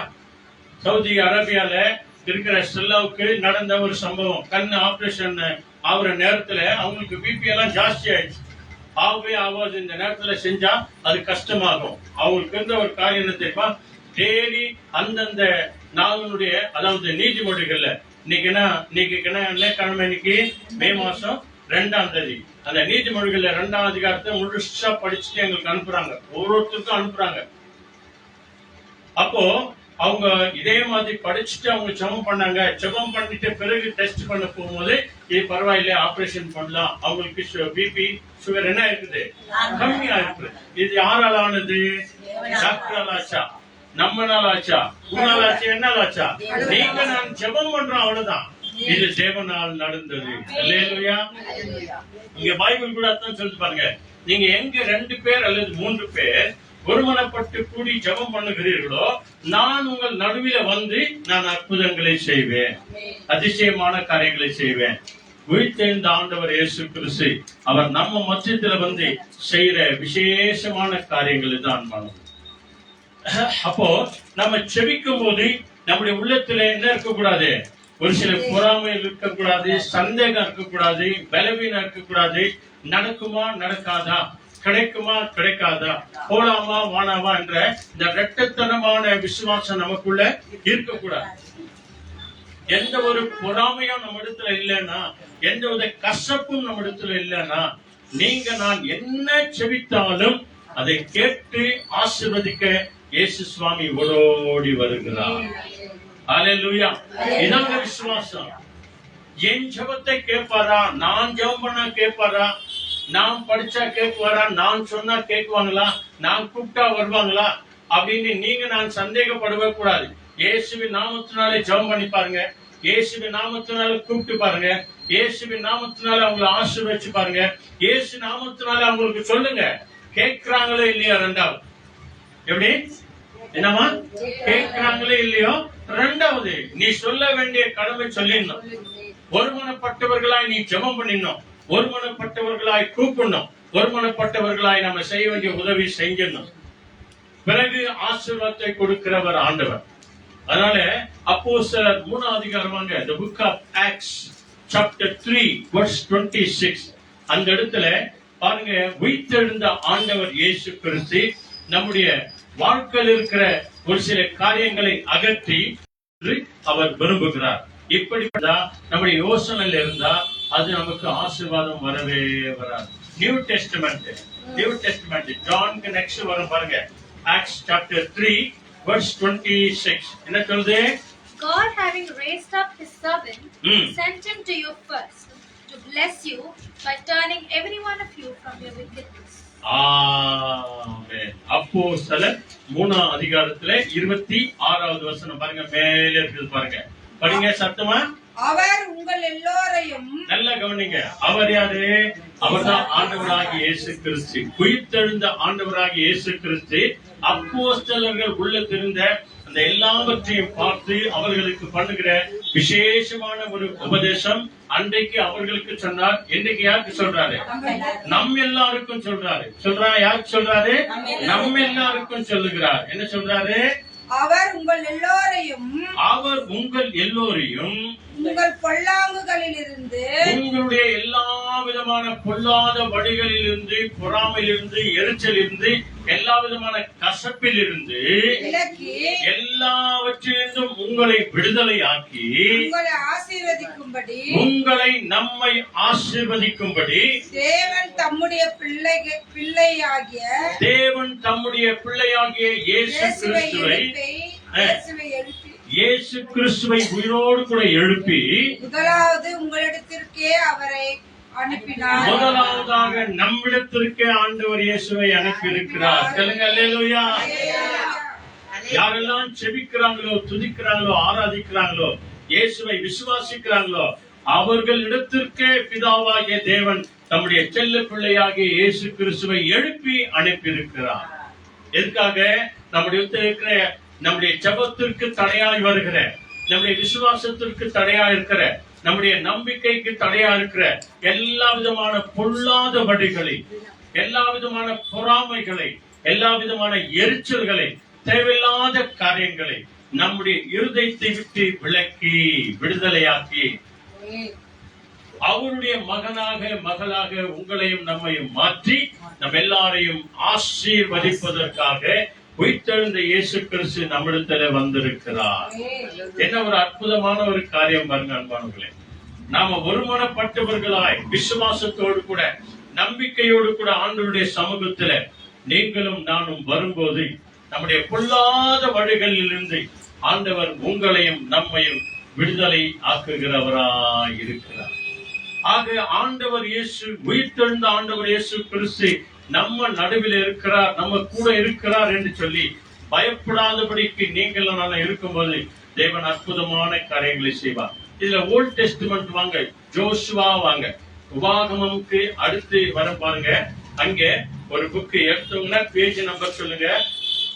சவுதி அரேபியால இருக்கிற ஸ்டெல்லாவுக்கு நடந்த ஒரு சம்பவம். கண் ஆபரேஷன் ஆகுற நேரத்துல அவங்களுக்கு பிபி எல்லாம் ஜாஸ்தி ஆயிடுச்சு. ஆகவே ஆகாது, இந்த நேரத்துல செஞ்சா அது கஷ்டமாகும். அவங்களுக்கு இருந்த ஒரு காரியம் என்ன தெரியுமா? டெய்லி அந்தந்த நாளுடைய அதாவது நீதிமொழிகள்ல இன்னைக்கு கிழமை இன்னைக்கு மே மாசம் 2ஆம் தேதி அந்த நீதிமொழிகள்ல 2ஆம் அதிகாரத்தை முழுசா படிச்சுட்டு எங்களுக்கு அனுப்புறாங்க. ஒவ்வொருத்தருக்கும் அனுப்புறாங்க. அப்போ அவங்க இதே மாதிரி படிச்சுட்டு அவங்க ஜெபம் பண்ணாங்க. ஜெபம் பண்ணிட்டு பிறகு டெஸ்ட் பண்ண போகும்போது இது பரவாயில்ல, ஆபரேஷன் பண்ணலாம். அவங்களுக்கு பிபி சுகர் என்ன இருக்குது? கம்மியா இருக்கு. இது யாரால ஆனது? டாக்டரால் ஆச்சா? நம்மனால ஆச்சா? உங்களால ஆச்சா? என்னால ஆச்சா? நீங்க நான் ஜெபம் பண்றோம், அவ்வளவுதான். இது தேவனால் நடந்தது. அல்லேலூயா. இங்க பைபிள் கூட அர்த்தம் சொல்லி பாருங்க. நீங்க எங்க 2 பேர் அல்லது 3 பேர் ஒருமனப்பட்டு கூடி ஜெபம் பண்ணுகிறீர்களோ நான் உங்கள் நடுவில வந்து நான் அற்புதங்களை செய்வேன், அதிசயமான காரியங்களை செய்வேன். உயிர்த்தெழுந்த ஆண்டவர் இயேசு கிறிஸ்து அவர் நம்ம மத்தியத்துல வந்து செய்யற விசேஷமான காரியங்கள் தான் மனம். அப்போ நம்ம செபிக்கும் போது நம்முடைய உள்ளத்துல என்ன இருக்கக்கூடாது? ஒரு சில பொறாமை இருக்கக்கூடாது, சந்தேகம் இருக்கக்கூடாது, பலவீனம் இருக்கக்கூடாது. நடக்குமா நடக்காதா, கிடைக்குமா கிடைக்காதா, போலாமா வானாமா என்ற இந்த இரட்டத்தனமான விசுவாசம் நமக்குள்ள இருக்கக்கூடாது. எந்த ஒரு பொறாமையும் நம்ம இடத்துல இல்லைன்னா, எந்த ஒரு கசப்பும் நம்ம இடத்துல இல்லைன்னா, நீங்க நான் என்ன செபித்தாலும் அதை கேட்டு ஆசீர்வதிக்க இயேசு சுவாமி ஓடோடி வருகிறார். அல்லேலூயா. இதாங்க விசுவாசம். என் ஜெபத்தை கேட்பாரா? நான் ஜெபம் பண்ணா கேட்பாரா? நான் படிச்சா கேட்குவாரா? நான் சொன்னா கேட்குவாங்களா? நான் கூப்பிட்டா வருவாங்களா அப்படின்னு நீங்க நான் சந்தேகப்படவே கூடாது. இயேசுவின் நாமத்தினாலே ஜெபம் பண்ணி பாருங்க. இயேசுவின் நாமத்தினால கூப்பிட்டு பாருங்க. இயேசுவின் நாமத்தினால அவங்களை ஆசீர்வதிச்சு பாருங்க. இயேசு நாமத்தினால அவங்களுக்கு சொல்லுங்க. கேட்கிறாங்களோ இல்லையோ? 2வது எப்படி என்னமா கேட்கிறாங்களோ இல்லையோ? 2வது நீ சொல்ல வேண்டிய கடமை சொல்லிடணும். ஒருமனப்பட்டவர்களாய் நீ ஜெபம் பண்ணிடணும். ஒருமனப்பட்டவர்களாய் கூப்பிடணும். ஒருமனப்பட்டவர்களாய் நம்ம செய்ய வேண்டிய உதவி செஞ்சிடணும். பிறகு ஆசீர்வாதத்தை கொடுக்கிறவர் ஆண்டவர். அதனால அப்போஸ்தலர் 3ஆம் அதிகாரமாங்க the book of Acts chapter 3 verse 26 அந்த இடத்துல பாருங்க, உயிர்த்தெழுந்த ஆண்டவர் இயேசு கிறிஸ்து நம்முடைய வாழ்க்கையில் இருக்கிற ஒரு சில காரியங்களை அகற்றி அவர் விரும்புகிறார். இப்படிப்பட்ட நம்முடைய யோசனையில் இருந்தா அது நமக்கு ஆசீர்வாதம் வரவே வராது. நியூ டெஸ்டமெண்ட் ஜானுக்கு நெக்ஸ்ட் வரும் பாருங்க. Acts chapter 3 verse 26 என்ன சொல்லுது?
God, having raised up his servant, sent him to you first, to bless you by turning every one of you from your wickedness.
ஆமென். அப்போஸ்தலர் 3ஆம் அதிகாரத்திலே 26வது வசனம் பாருங்க. மேலே இருக்குது பாருங்க. படிங்க சத்தமா.
அவர் உங்கள் எல்லோரையும்
நல்லா கவனிங்க. அவர் யாரு? அவர்தான் ஆண்டவராகிய இயேசு கிறிஸ்து. உயிர்த்தெழுந்த ஆண்டவராகிய இயேசு கிறிஸ்து அப்போஸ்தலர்கள் உள்ளத்திருந்த அந்த எல்லாவற்றையும் பார்த்து அவர்களுக்கு பண்ணுகிற விசேஷமான ஒரு உபதேசம் அன்றைக்கு அவர்களுக்கு சொன்னார். இன்றைக்கு யாருக்கு சொல்றாரு? நம் எல்லாருக்கும் சொல்றாரு. யாருக்கு சொல்றாரு? நம் எல்லாருக்கும் சொல்லுகிறார். என்ன சொல்றாரு?
அவர் உங்கள் எல்லோரையும்
உங்கள்
உங்கள் பொல்லாங்குகளிலிருந்து
உங்களுடைய எல்லா வித விதமான பொல்லாத வழிகளிலிருந்து, பொறாமையிலிருந்து, எரிச்சலிலிருந்து, எல்லா விதமான கசப்பிலிருந்து,
விலக்கி
எல்லாவற்றிலிருந்தும் உங்களை விடுதலையாக்கி,
உங்களை ஆசீர்வதிக்கும்படி
உங்களை நம்மை ஆசீர்வதிக்கும்படி
தேவன் தம்முடைய பிள்ளையாகிய
தேவன் தம்முடைய பிள்ளையாகிய இயேசு கிறிஸ்துவை உயிரோடு கூட எழுப்பி
முதலாவது உங்களிடத்திற்கே அவரை அனுப்பினார்.
முதலாவதாக நம்மிடத்திற்கே ஆண்டவர் இயேசுவை அனுப்பி இருக்கிறார். சொல்லுங்க அல்லேலூயா. யாரெல்லாம் செபிக்கிறாங்களோ, துதிக்கிறாங்களோ, ஆராதிக்கிறாங்களோ, இயேசுவை விசுவாசிக்கிறாங்களோ, அவர்களிடத்திற்கே பிதாவாகிய தேவன் தம்முடைய செல்ல பிள்ளையாகிய இயேசு கிறிஸ்துவை எழுப்பி அனுப்பியிருக்கிறார். எதுக்காக? நம்முடைய ஜெபத்திற்கு தடையாய் வருகிற, நம்முடைய விசுவாசத்திற்கு தடையா இருக்கிற, நம்முடைய நம்பிக்கைக்கு தடையா இருக்கிற எல்லா விதமான பொல்லாத வழிகளை, எல்லா விதமான பொறாமைகளை, எல்லா விதமான எரிச்சல்களை, தேவையில்லாத காரியங்களை நம்முடைய இருதயத்தை விட்டு விலக்கி விடுதலையாக்கி அவருடைய மகனாக மகளாக உங்களையும் நம்மையும் மாற்றி நம் எல்லாரையும் ஆசீர்வதிப்பதற்காக உயிர்த்தெழுந்த இயேசு கிறிஸ்து நம்மிடத்துல வந்திருக்கிறார். என்ன ஒரு அற்புதமான ஒரு காரியம் பாருங்க அன்பானவர்களே. நாம ஒருமனப்பட்டவர்களாய் விசுவாசத்தோடு கூட நம்பிக்கையோடு கூட ஆண்டவருடைய சமூகத்துல நீங்களும் நானும் வரும்போது நம்முடைய பொல்லாத வழிகளிலிருந்து ஆண்டவர் உங்களையும் நம்மையும் விடுதலை ஆக்குகிறவராய் இருக்கிறார். ஆக ஆண்டவர் இயேசு, உயிர்த்தெழுந்த ஆண்டவர் இயேசு கிறிஸ்து நம்ம நடுவில் இருக்கிறார், நம்ம கூட இருக்கிறார் என்று சொல்லி பயப்படாதபடிக்கு நீங்கள் நான் இருக்கும்போது தேவன் அற்புதமான காரியங்களை செய்வார். இதுல ஓல்ட் டெஸ்டிமென்ட் வாங்க, ஜோஷுவா வாங்க, உபாகமம்க்கு அடுத்து வர பாருங்க. அங்க ஒரு புக் எடுத்தவங்கன்னா பேஜ் நம்பர் சொல்லுங்க.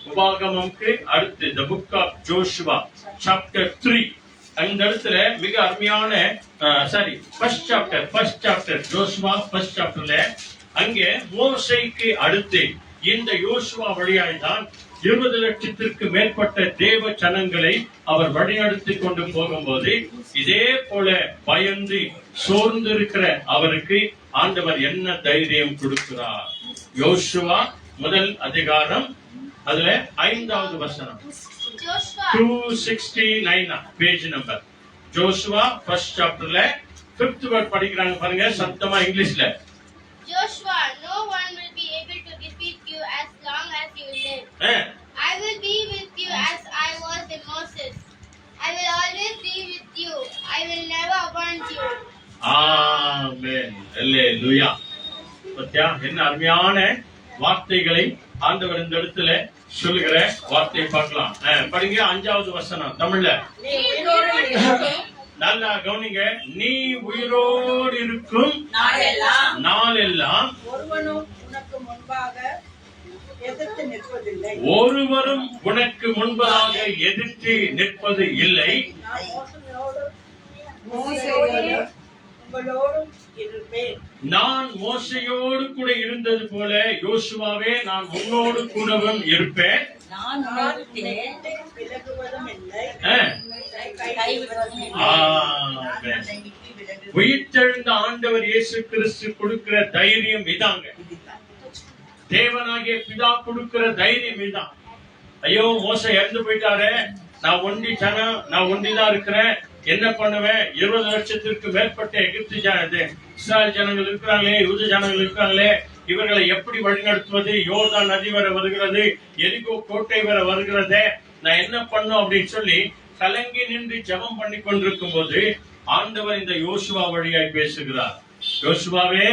உபாகமம்க்கு அடுத்து the book of Joshua chapter 3. அந்த இடத்துல மிக அருமையான ஃபர்ஸ்ட் சாப்டர் ஜோஷுவா ஃபர்ஸ்ட் சாப்டர்ல அங்கே மோசேக்கு அடுத்து இந்த யோசுவா வழியாய் தான் 20 லட்சத்திற்கு மேற்பட்ட தேவ ஜனங்களை அவர் வழிநடத்தி கொண்டு போகும்போது இதே போல பயந்து சோர்ந்து இருக்கிற அவருக்கு ஆண்டவர் என்ன தைரியம் கொடுக்கிறார். யோசுவா முதல் அதிகாரம், அதுல 5வது வசனம், 269 பேஜ் நம்பர். ஜோஷுவா ஃபர்ஸ்ட் சாப்டர்ல 5th வேர்ட் படிக்கிறாங்க பாருங்க சத்தமா இங்கிலீஷ்ல.
Joshua, no one will be able to defeat you as long as you live. I will be with you as I was with Moses. I will always be with you. I will never abandon you.
ஆமென். அல்லேலூயா. பத்தியா என்ன அருமையான வார்த்தைகளை ஆண்டவர் இந்த இடத்துல சொல்லுகிற வார்த்தையை பார்க்கலாம். படிங்க 5வது வசனம் தமிழ்ல. நல்லா கவனிங்க. நீ உயிரோடு இருக்கும் நாளெல்லாம்
ஒருவனும் உனக்கு முன்பாக எதிர்த்து நிற்பதில்லை.
ஒருவரும் உனக்கு முன்பதாக எதிர்த்து நிற்பது இல்லை.
உங்களோடும் இருப்பேன்.
நான் மோசையோடு கூட இருந்தது போல யோசுவாவே நான் உன்னோடு கூடவும் இருப்பேன்.
நான் உன்னை
விலகுவதும் இல்லை.
கைவிடுவதும் இல்லை.
ஆமென். உயிர்த்தெழுந்த ஆண்டவர் இயேசு கிறிஸ்து கொடுக்கிற தைரியம் இதாங்க. தேவனாகிய பிதா கொடுக்கிற தைரியம் இதான். ஐயோ மோசே இறந்து போயிட்டாரு, நான் ஒண்டிதான் இருக்கிறேன், என்ன பண்ணுவேன்? 20 லட்சத்திற்கு மேற்பட்ட எகிப்து இஸ்ராயல் ஜனங்கள் இருக்கிறாங்களே, யூத ஜனங்கள் இருக்கிறாங்களே, இவர்களை எப்படி வழிநடத்துவது? யோர்தான் நதி வரை வருகிறது, எரிகோ கோட்டை வரை வருகிறதே, நான் என்ன பண்ணும் அப்படின்னு சொல்லி கலங்கி நின்று ஜெபம் பண்ணி கொண்டிருக்கும் போது ஆண்டவர் இந்த யோசுவா வழியாய் பேசுகிறார். யோசுவாவே,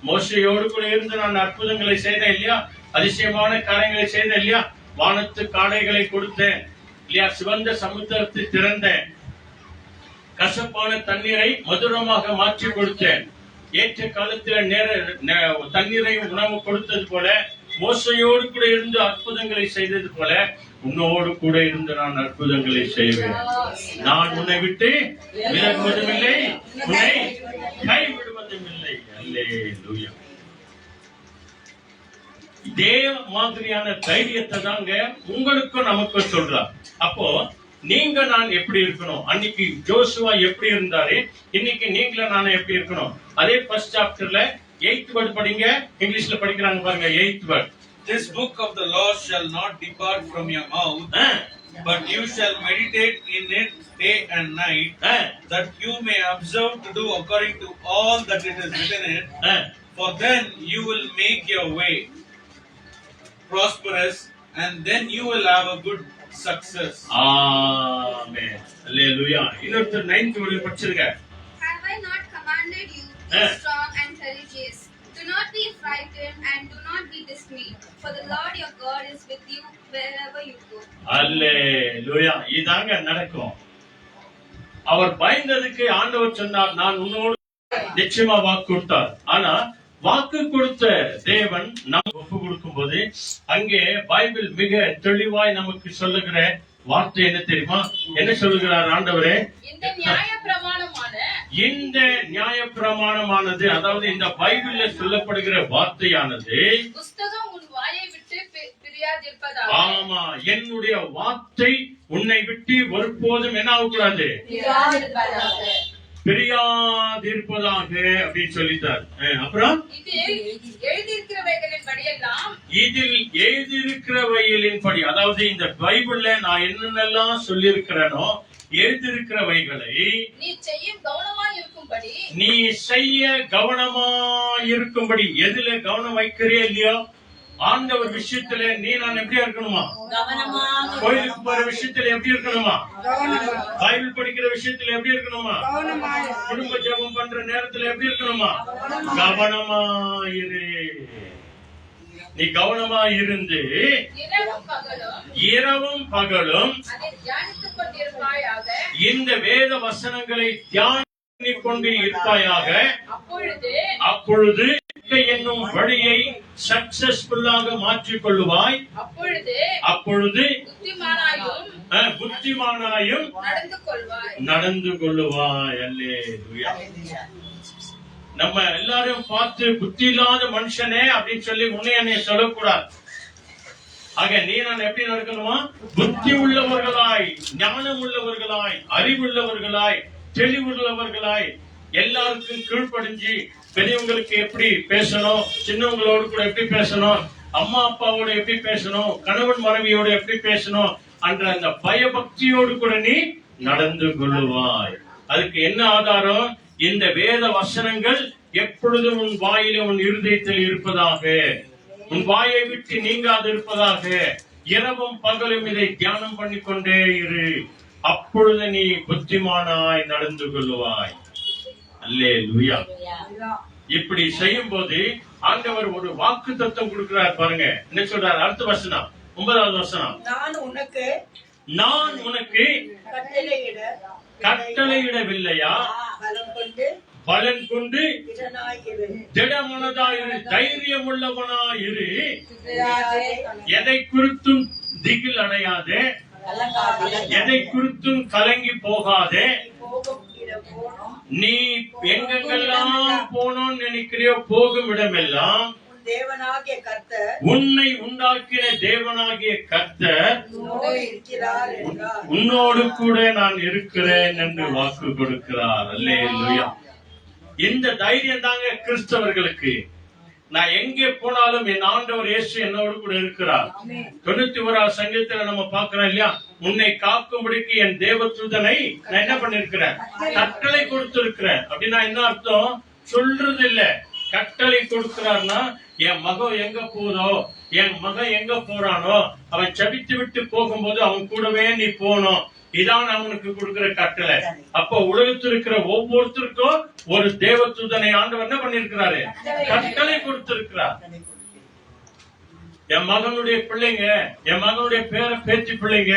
மோசையோடு கூட இருந்து நான் அற்புதங்களை செய்தேன் இல்லையா, அதிசயமான காரியங்களை செய்தேன் இல்லையா, வானத்து காடைகளை கொடுத்தேன் இல்லையா, சிவந்த சமுத்திரத்தை திறந்தேன், கசப்பான தண்ணீரை மதுரமாக மாற்றி கொடுத்தேன், ஏற்ற காலத்தில் தண்ணீரையும் உணவு கொடுத்தது போல, மோசையோடு கூட இருந்து அற்புதங்களை செய்தது போல உன்னோடு கூட இருந்து நான் அற்புதங்களை செய்வேன். நான் உன்னை விட்டு விலகுவதும் இல்லை, உன்னை கைவிடுவதும் இல்லை. அல்லேலூயா. இதே மாதிரியான தைரியத்தை தாங்க உங்களுக்கும் நமக்கும் சொல்றார். அப்போ நீங்க நான் எப்படி இருக்கணும்? அன்னைக்கு ஜோசுவா எப்படி இருந்தாரு, இன்னைக்கு நீங்கள நானும் எப்படி இருக்கணும்? அதே ஃபர்ஸ்ட் சாப்டர்ல 8th வேர்ட் படிங்க. இங்கிலீஷ்ல படிக்கிறாங்க பாருங்க. 8th word.
This book of the law shall not depart from your mouth, but you shall meditate in it day and night, that you may observe to do according to all that it is written in it. For then you will make your way prosperous, and then you will have a good success.
Amen. Hallelujah. இன்னொரு 9th word படிச்சிருங்க.
Have I not commanded you? Be strong and courageous. Do not be frightened and do not be dismayed, for the Lord your God is with you wherever you go.
அல்லேலூயா. இதாங்க நடக்கும். அவர் பயந்ததுக்கு ஆண்டவர் சொன்னார், நான் உன்னோடு நிச்சயமா வாக்கு கொடுத்தார். ஆனா வாக்கு கொடுத்த தேவன் நாம் ஒப்பு கொடுக்கும் போது அங்கே பைபிள் மிக தெளிவாய் நமக்கு சொல்லுகிற வார்த்தை என்ன தெரியுமா? என்ன சொல்லுகிறார் ஆண்டவரே? இந்த நியாய பிரமாணமானது, அதாவது இந்த பைபிள்ல சொல்லப்படுகிற வார்த்தையானது,
புஸ்தகம் உன் வாயை விட்டு பிரியாதிருப்பதாக.
ஆமா, என்னுடைய வார்த்தை உன்னை விட்டு ஒருபோதும் என்ன ஆகக்கூடாது? பிரியாதிருப்பதாக அப்படின்னு சொல்லிட்டார். அப்புறம்
இதில்
எழுதியிருக்கிறவைகளின் படி, அதாவது இந்த பைபிள்ல நான் என்னென்னலாம் சொல்லியிருக்கிறேனோ எழுதியிருக்கிறவைகளை
நீ செய்ய கவனமா இருக்கும்படி.
எதுல கவனம் வைக்கிறே இல்லையோ ஆண்டவர் விஷயத்துல நீ நான் எப்படியா இருக்கணுமா? கோயிலுக்கு போற விஷயத்துல எப்படி இருக்கணுமா? பைபிள் படிக்கிற விஷயத்துல எப்படி இருக்கணுமா? குடும்ப ஜெபம் பண்ற நேரத்துல எப்படி இருக்கணுமா? கவனமா இரு. நீ கவனமா இருந்து இரவும் பகலும் இந்த வேத வசனங்களை தியானித்துக் கொண்டு இருப்பாயாக. அப்பொழுது என்னும் வழியை சக்சஸ்ஃபுல்லாக மாற்றிக் கொள்ளுவாய். அப்பொழுது புத்திமானாயும் நடந்து கொள்ளுவாய். அல்லேலூயா. நம்ம எல்லாரும் பார்த்து புத்தி இல்லாத மனுஷனே அப்படின்னு சொல்லி உன்னை சொல்லக்கூடாது. ஆக நீ நான் எப்படி நடக்கணுமா? புத்தி உள்ளவர்களாய், ஞானம் உள்ளவர்களாய், அறிவுள்ளவர்களாய், தெளிவுள்ளவர்களாய், எல்லாருக்கும் கீழ்ப்படிஞ்சு பெரியவங்களுக்கு எப்படி பேசணும், சின்னவங்களோடு கூட எப்படி பேசணும், அம்மா அப்பாவோட எப்படி பேசணும், கணவன் மனைவியோட எப்படி பேசணும் என்ற அந்த பயபக்தியோடு கூட நீ நடந்து கொள்ளுவாய். அதுக்கு என்ன ஆதாரம்? இந்த வேத வசனங்கள் எப்பொழுதும் உன் வாயில உன் இருதயத்தில் இருப்பதாக, உன் வாயை விட்டு நீங்காது இருப்பதாக. இரவும் பகலும் இதை தியானம் பண்ணிக்கொண்டே இரு. அப்பொழுது நீ புத்திமானாய் நடந்து கொள்ளுவாய். அல்லேலூயா. இப்படி செய்யும் போது ஆண்டவர் ஒரு வாக்கு தத்துவம் கொடுக்கிறார் பாருங்க. என்ன சொல்றார்? அடுத்த வசனம், 9வது வசனம். நான் உனக்கு கட்டளையிடவில்லையா? பலன் கொண்டு திடமனதாயிரு, தைரியம் உள்ளவனாயிரு. எதை குறித்தும் திகில் அடையாதே, எதை குறித்தும் கலங்கி போகாதே. நீ எங்கெங்கெல்லாம் போனோம்னு நினைக்கிறியோ போகும் இடமெல்லாம்
தேவனாகிய கர்த்தர்,
உன்னை உண்டாக்கின தேவனாகிய கர்த்தர் உன்னோடு கூட நான் இருக்கிறேன் என்று வாக்கு கொடுக்கிறார். அல்லேலூயா. இந்த தைரியம் தாங்க கிறிஸ்தவர்களுக்கு. நான் எங்கே போனாலும் என் ஆண்டவர் இயேசு என்னோடு கூட இருக்கிறார். 91வது சங்கீதத்துல நம்ம பாக்குறோம் இல்லையா? உன்னை காக்கும்படிக்கு என் தேவதூதனை நான் என்ன பண்ணிருக்கிறேன்? கட்டளை கொடுத்திருக்கிறேன். அப்படின்னா என்ன அர்த்தம்? சொல்றது இல்ல, கட்டளை கொடுக்கிறார்னா என் மகன் எங்க போதோ, என் மகன் எங்க போறானோ, அவன் ஜெபித்து விட்டு போகும்போது அவன் கூடவே நீ போனோம். இதான் அவனுக்கு கொடுக்கிற கட்டளை. அப்ப உலகத்தில் இருக்கிற ஒவ்வொருத்தருக்கும் ஒரு தேவதூதனை ஆண்டவர் என்ன பண்ணிருக்கிறாரு? கட்டளை கொடுத்திருக்கிறார். என் மகனுடைய பிள்ளைங்க, என் மகனுடைய பேத்தி பிள்ளைங்க,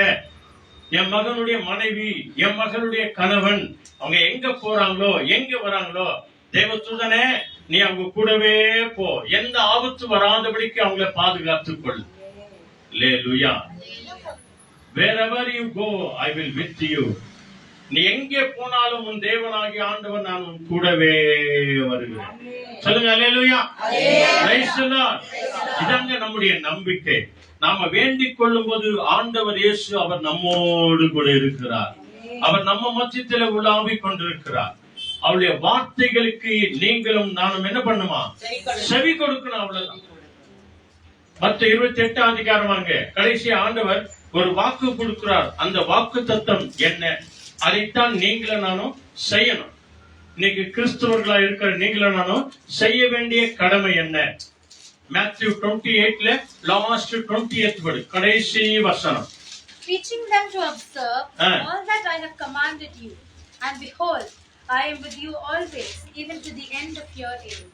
என் மகனுடைய மனைவி, என் மகனுடைய கணவன், அவங்க எங்க போறாங்களோ எங்க வராங்களோ, தேவதூதனே நீ அவங்க கூடவே போ. எந்த ஆபத்து வராதபடிக்கு அவங்களை பாதுகாத்துக் கொள். Hallelujah. Wherever you go, I will with you. நீ எங்கே போனாலும் உன் தேவனாகிய ஆண்டவர் நான் உன் கூடவே வருகிறேன். சொல்லுங்க அல்லேலூயா. Praise the Lord. இதாங்க நம்முடைய நம்பிக்கை. நாம வேண்டிக் கொள்ளும் போது ஆண்டவர் இயேசு அவர் நம்மோடு கூட இருக்கிறார். அவர் நம்ம மத்தியத்திலே உலாவிக் கொண்டிருக்கிறார். அவருடைய வார்த்தைகளுக்கு நீங்களும் நானும் என்ன பண்ணுமா? செவி கொடுக்கணும். அவ்வளவுதான். 28 அதிகாரமாங்க கடைசி ஆண்டவர் ஒரு வாக்கு கொடுக்கிறார். அந்த வாக்கு தத்தம் என்ன? அதைத்தான் நீங்களும் நானும் செய்யணும். இன்னைக்கு கிறிஸ்தவர்களா இருக்கிற நீங்களும் நானும் செய்ய வேண்டிய கடமை என்ன? Matthew 28ல லாஸ்ட் 20th word கடைசி வசனம்.
Teaching them to observe all that I have commanded you, and behold, I am with you always, even to the end of your age.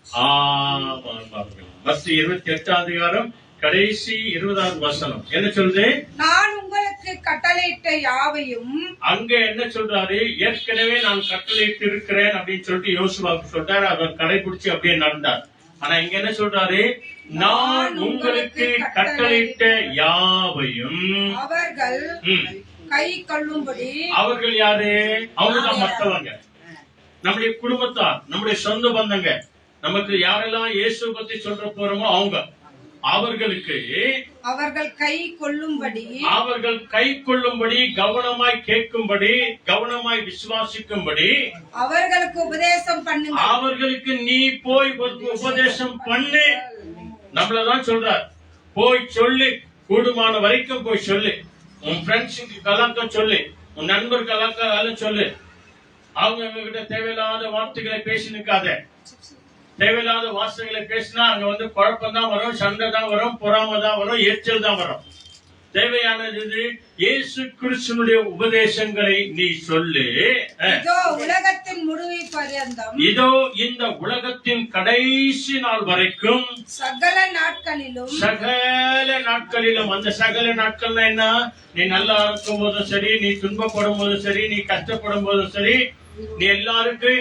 28 அதிகாரம் கடைசி 20வது வசனம் என்ன சொல்லுது?
நான் உங்களுக்கு கட்டளையிட்ட யாவையும்.
அங்க என்ன சொல்றாரு? ஏற்கனவே நான் கட்டளையிட்டு இருக்கிறேன் அப்படின்னு சொல்லிட்டு யோசுவாவுக்கு சொல்றாரு. அவர் கடைபிடிச்சு அப்படியே நடந்தார். ஆனா இங்க என்ன சொல்றாரு? நான் உங்களுக்கு கட்டளையிட்ட யாவையும்
அவர்கள் கை கொள்ளும்படி.
அவர்கள் யாரு? அவங்கதான் மற்றவங்க, நம்முடைய குடும்பத்தார், நம்முடைய சொந்த பந்தங்க, நமக்கு யாரெல்லாம் இயேசு பத்தி சொல்ற போறோமோ அவங்க, அவர்களுக்கு
அவர்கள் கை கொள்ளும்படி,
அவர்கள் கை கொள்ளும்படி, கவனமாய் கேட்கும்படி, கவனமாய் விசுவாசிக்கும்படி
அவர்களுக்கு உபதேசம் பண்ணுங்க.
அவர்களுக்கு நீ போய் உபதேசம் பண்ணு. நம்மளதான் சொல்றார். போய் சொல்லு, கூடுமான வரைக்கும் போய் சொல்லு. உன் ஃப்ரெண்ட்ஸுக்கு கலக்க சொல்லு, உன் நண்பர் கலக்க சொல்லு. அவங்க கிட்ட தேவையில்லாத வார்த்தைகளை பேசி நிற்காத. தேவையில்லாத வார்த்தைகளை பேசினா அங்க குழப்பம் தான் வரும், சண்டை தான் வரும், பொறாமை தான் வரும், எரிச்சல் தான் வரும். தேவையானது இயேசு கிறிஸ்துவினுடைய உபதேசங்களை நீ சொல்லு.
இதோ உலகத்தின் முடிவு பர்யந்தம்,
இதோ இந்த உலகத்தின் கடைசி நாள் வரைக்கும்
சகல நாட்களிலும்,
சகல நாட்களிலும். அந்த சகல நாட்கள்னா என்ன? நீ நல்லா இருக்கும் போதும் சரி, நீ துன்பப்படும் போதும் சரி, நீ கஷ்டப்படும் போதும் சரி, நீ எல்லாருக்கும்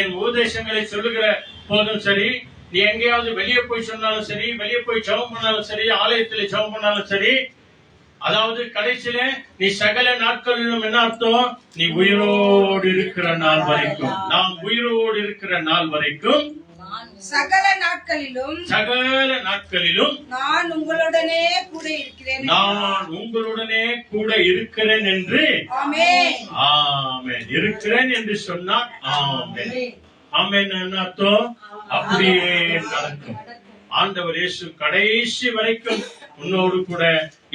என் உபதேசங்களை சொல்லுகிற போதும் சரி, நீ எங்கேயாவது வெளியே போய் சொன்னாலும் சரி, வெளியே போய் ஜெபம் பண்ணாலும் சரி, ஆலயத்துல ஜெபம் பண்ணாலும் சரி, அதாவது கடைசியில நீ சகல நாட்களிலும் என்ன அர்த்தம்? நீ உயிரோடு இருக்கிற நாள் வரைக்கும், நாம் உயிரோடு இருக்கிற நாள் வரைக்கும்,
சகல நாட்களிலும்,
சகல நாட்களிலும்
நான் உங்களுடனே கூட இருக்கிறேன்,
நான் உங்களுடனே கூட இருக்கிறேன் என்று.
ஆமென்.
ஆமென். இருக்கிறேன் என்று சொன்னார். ஆமென். ஆமென் என்ன அர்த்தம்? அப்படியே நடக்கும். ஆண்டவர் இயேசு கடைசி வரைக்கும் உன்னோடு கூட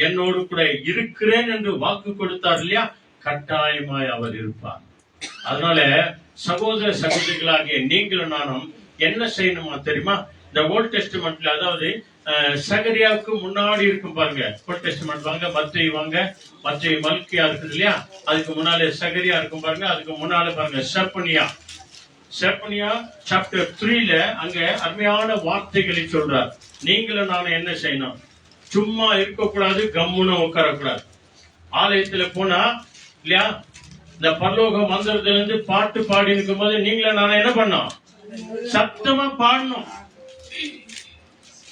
என்னோடு கூட இருக்கிறேன் என்று வாக்கு கொடுத்தார் இல்லையா? கட்டாயமாய் அவர் இருப்பார். அதனால சகோதர சகோதரிகளாகிய நீங்களும் நானும் என்ன செய்யணுமா தெரியுமா? இந்த ஓல்ட் டெஸ்டிமெண்ட்ல, அதாவது சகரியாவுக்கு முன்னாடி இருக்கும் பாருங்க, ஓல்ட் டெஸ்டிமெண்ட் வாங்க, மத்தேயு வாங்க, மத்தேயு மல்கியா இருக்குது இல்லையா? அதுக்கு முன்னாலே சகரியா இருக்கும் பாருங்க, அதுக்கு முன்னாலே பாருங்க செப்பனியா சாப்டர் 3ல அங்க அருமையான வார்த்தைகளை சொல்றார். நீங்களும் நானும் என்ன செய்யணும்? சும்மா இருக்கக்கூடாது, கம்முன்னு உட்காரக்கூடாது. ஆலயத்துல போனா இல்லையா, இந்த பரலோக மந்திரத்துல இருந்து பாட்டு பாடி இருக்கும் போது நீங்களும் நானும் என்ன பண்ணோம்? சத்தமா பாடணும்.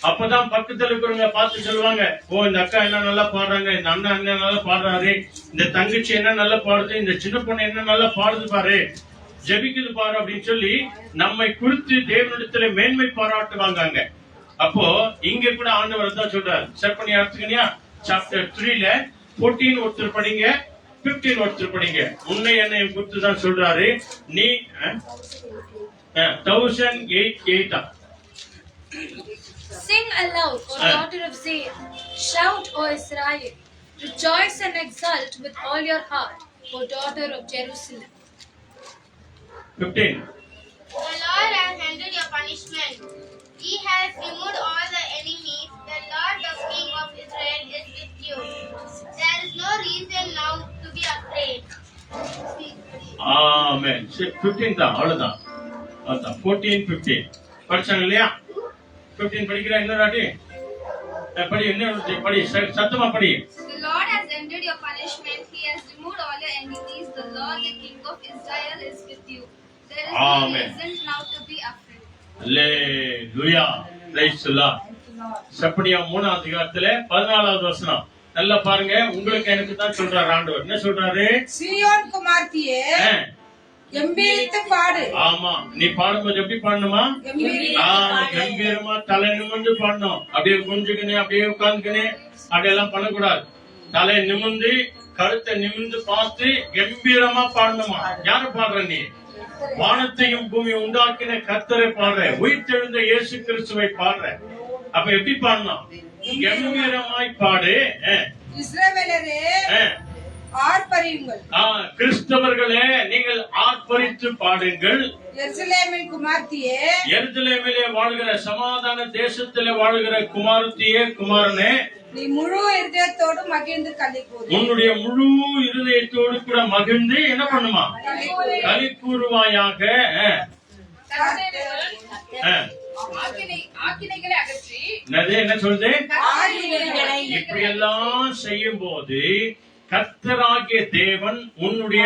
அப்பதான் பக்கத்துல இருக்கிறவங்க பார்த்து சொல்லுவாங்க, ஓ இந்த அக்கா என்ன நல்லா பாடுறாங்க, இந்த அண்ணன் என்ன நல்லா பாடுறாரு, இந்த தங்கச்சி என்ன நல்லா பாடுது, இந்த சின்ன பொண்ணு என்ன நல்லா பாடுது பாரு, ஜெபிக்குது பாரு அப்படின்னு சொல்லி நம்மை குறித்து தேவனிடத்துல மேன்மை பாராட்டுவாங்க. அப்போ இங்க கூட ஆண்டவர் தான் சொல்றாரு. செப்பனியா எடுத்துக்கியா சாப்டர் 3ல 14 ஒருத்தர் படிங்க, 15 ஒருத்தர் படிங்க. உன்னை என்னை குறித்து தான் சொல்றாரு. நீ 1008
Sing aloud, O daughter of Zion. Shout, O Israel. Rejoice and exult with all your heart, O daughter of Jerusalem.
15.
The Lord has ended your punishment. He has removed all the enemies. The Lord, the King of Israel, is with you. There is no reason now to be afraid.
Amen. 15 தான், அவ்வளவுதான். அதான் 14, 15 படிச்சாங்க இல்லையா? 15 படிக்கிறா இன்னொரு படி, என்ன படி, சத்தமா படி.
The Lord has ended your punishment. He has removed all your enemies. The Lord, the King of Israel, is with you. There is no
Amen.
reason now to be afraid.
Hallelujah. Praise the Lord. Zephaniah 3ஆம் அதிகாரத்துல 14வது வசனம். நல்லா பாருங்க, உங்களுக்கு எனக்கு தான் சொல்றாரு ஆண்டவர். என்ன சொல்றாரு?
சீயோன் குமார்த்தியே கம்பீரித்து பாடு.
ஆமா, நீ பாடும்போது எப்படி பாடணுமா? கம்பீரமா தலை நிமிர்ந்து பாடணும். அப்படியே குஞ்சுக்கினே அப்படியே உட்கார்ந்துக்கினே அப்படியெல்லாம் பண்ணக்கூடாது. தலை நிமிர்ந்து கழுத்தை நிமிர்ந்து பார்த்து கம்பீரமா பாடணுமா? யாரு பாடுற? நீ வானத்தையும் பூமியை உண்டாக்கின கர்த்தரை பாடுற, உயிர்த்தெழுந்த இயேசு கிறிஸ்துவை பாடுற. அப்ப எப்படி பாடணும்? கம்பீரமாய் பாடு.
இஸ்ரவேலரே ஆர்ப்பரியுங்கள்.
கிறிஸ்தவர்களே நீங்கள் ஆர்ப்பரித்து பாடுங்கள்.
எருசலேமின் குமார்த்தியே,
எருசலேமிலே வாழ்கிற சமாதான தேசத்திலே வாழ்கிற குமாரத்தியே, குமாரனே,
நீ முழு இருதயத்தோடு மகிழ்ந்து களி கூறு.
உன்னுடைய முழு இருதயத்தோடு கூட மகிழ்ந்து என்ன பண்ணுமா? களி கூறுவாயாக.
ஆக்கினைகளை அகற்றி
என்ன சொல்றது? இப்படி எல்லாம் செய்யும் போது கர்த்தராகிய தேவன் உன்னுடைய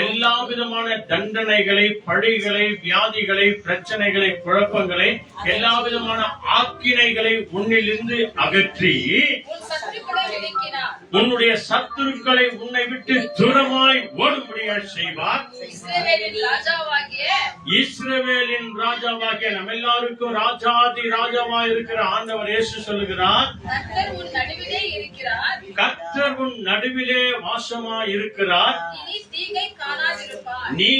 எல்லா விதமான தண்டனைகளை, பழிகளை, வியாதிகளை, பிரச்சனைகளை, குழப்பங்களை, எல்லா விதமான ஆக்கினைகளை உன்னிலிருந்து அகற்றி உன்னுடைய சத்துருக்களை உன்னை விட்டு தூரமாய் ஓடும்படியாக செய்வார். இஸ்ரவேலின் ராஜாவாகிய நம்ம எல்லாருக்கும் ராஜாதி ராஜாவாய் இருக்கிற ஆண்டவர் இயேசு சொல்லுகிறார், கர்த்தர் உன் நடுவிலே வாசமா இருக்கிறார். நீ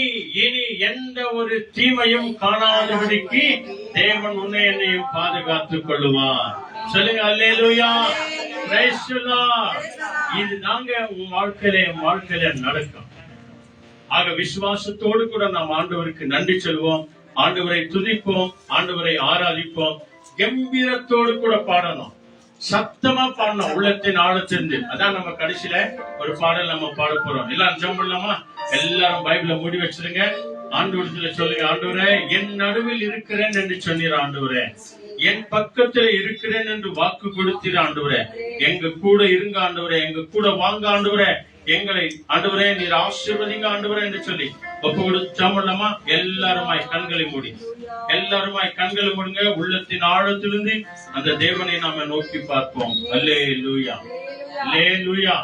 இனி எந்த ஒரு தீமையும் காணாதபடிக்கு தேவன் உன்னை என்னையும் பாதுகாத்துக் கொள்ளுவார். சொல்லுங்க அல்லேலூயா, பிரைஸ் தி லார்ட். இது நாங்க உன் வாழ்க்கையில நடக்கும். ஆக விசுவாசத்தோடு கூட நாம் ஆண்டவருக்கு நன்றி சொல்வோம், ஆண்டவரை துதிப்போம், ஆண்டவரை ஆராதிப்போம். கம்பீரத்தோடு கூட பாடணும், சத்தமா பாடணும், உள்ளத்தின் ஆழத்திலிருந்து. அதான் நம்ம கடைசியில ஒரு பாடல் நம்ம பாட போறோம். எல்லாம் ஜெபம் பண்ணலாமா? எல்லாரும் பைபிள மூடி வச்சிருங்க. ஆண்டவரத்துல சொல்லுங்க, ஆண்டவரே என் நடுவில் இருக்கிறேன் என்று சொன்னீர். ஆண்டவரே என் பக்கத்துல இருக்கிறேன் என்று வாக்கு கொடுத்தீர். ஆண்டவரே எங்க கூட இருங்க. ஆண்டவரே எங்க கூட வாங்க. ஆண்டவரே எங்களை ஆண்டவரே நீர் ஆசீர்வதிங்க ஆண்டவரே என்று சொல்லி ஒப்பு கொடுத்தாமல்லமா? எல்லாருமாய் கண்களை மூடி, எல்லாருமாய் கண்களை மூடுங்க. உள்ளத்தின் ஆழத்திலிருந்து அந்த தேவனை நாம நோக்கி பார்ப்போம். அல்லேலூயா, அல்லேலூயா.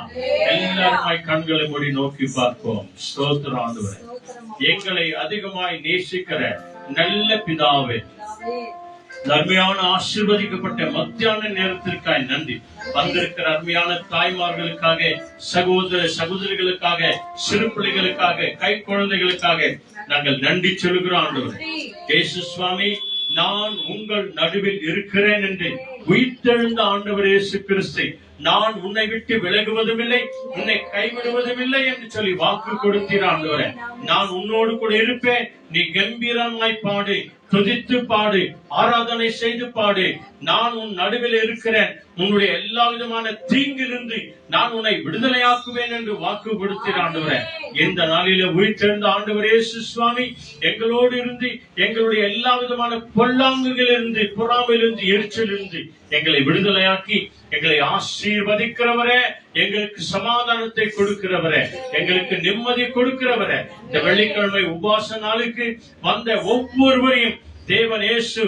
எல்லாருமாய் கண்களை மூடி நோக்கி பார்ப்போம். ஸ்தோத்திரம் ஆண்டவரே. எங்களை அதிகமாய் நேசிக்கிற நல்ல பிதாவே, அருமையான ஆசீர்வதிக்கப்பட்ட மத்தியான நேரத்திற்காக நன்றி. வந்திருக்கிற அருமையான தாய்மார்களுக்காக, சகோதர சகோதரிகளுக்காக, சிறு பிள்ளைகளுக்காக, கை குழந்தைகளுக்காக நாங்கள் நன்றி சொல்கிறோம். ஆண்டவரே இயேசு சுவாமி, நான் உங்கள் நடுவில் இருக்கிறேன் என்று உயிர்த்தெழுந்த ஆண்டவர் இயேசு கிறிஸ்து, நான் உன்னை விட்டு விலகுவதும் இல்லை, உன்னை கைவிடுவதும் இல்லை என்று சொல்லி வாக்கு கொடுத்தீர். ஆண்டவரே நான் உன்னோடு கூட இருப்பேன். நீ கம்பீரமாய் பாடு, துதித்து பாடு, ஆராதனை செய்து பாடு. நான் உன் நடுவில் இருக்கிறேன். உன்னுடைய எல்லா விதமான தீங்கிலிருந்து நான் உன்னை விடுதலையாக்குவேன் என்று வாக்கு கொடுத்தீர். ஆண்டவரே இந்த நாளில உயிர்த்தெழுந்த ஆண்டவர் இயேசு சுவாமி எங்களோடு இருந்து எங்களுடைய எல்லா விதமான பொல்லாங்குகளிலிருந்து, பொறாமையிலிருந்து, எரிச்சலிருந்து எங்களை விடுதலையாக்கி எங்களை ஆசீர்வதிக்கிறவரே, எங்களுக்கு சமாதானத்தை கொடுக்கிறவரே, எங்களுக்கு நிம்மதி கொடுக்கிறவரே, இந்த வெள்ளிக்கிழமை உபவாச நாளுக்கு வந்த ஒவ்வொருவரையும் தேவன் இயேசு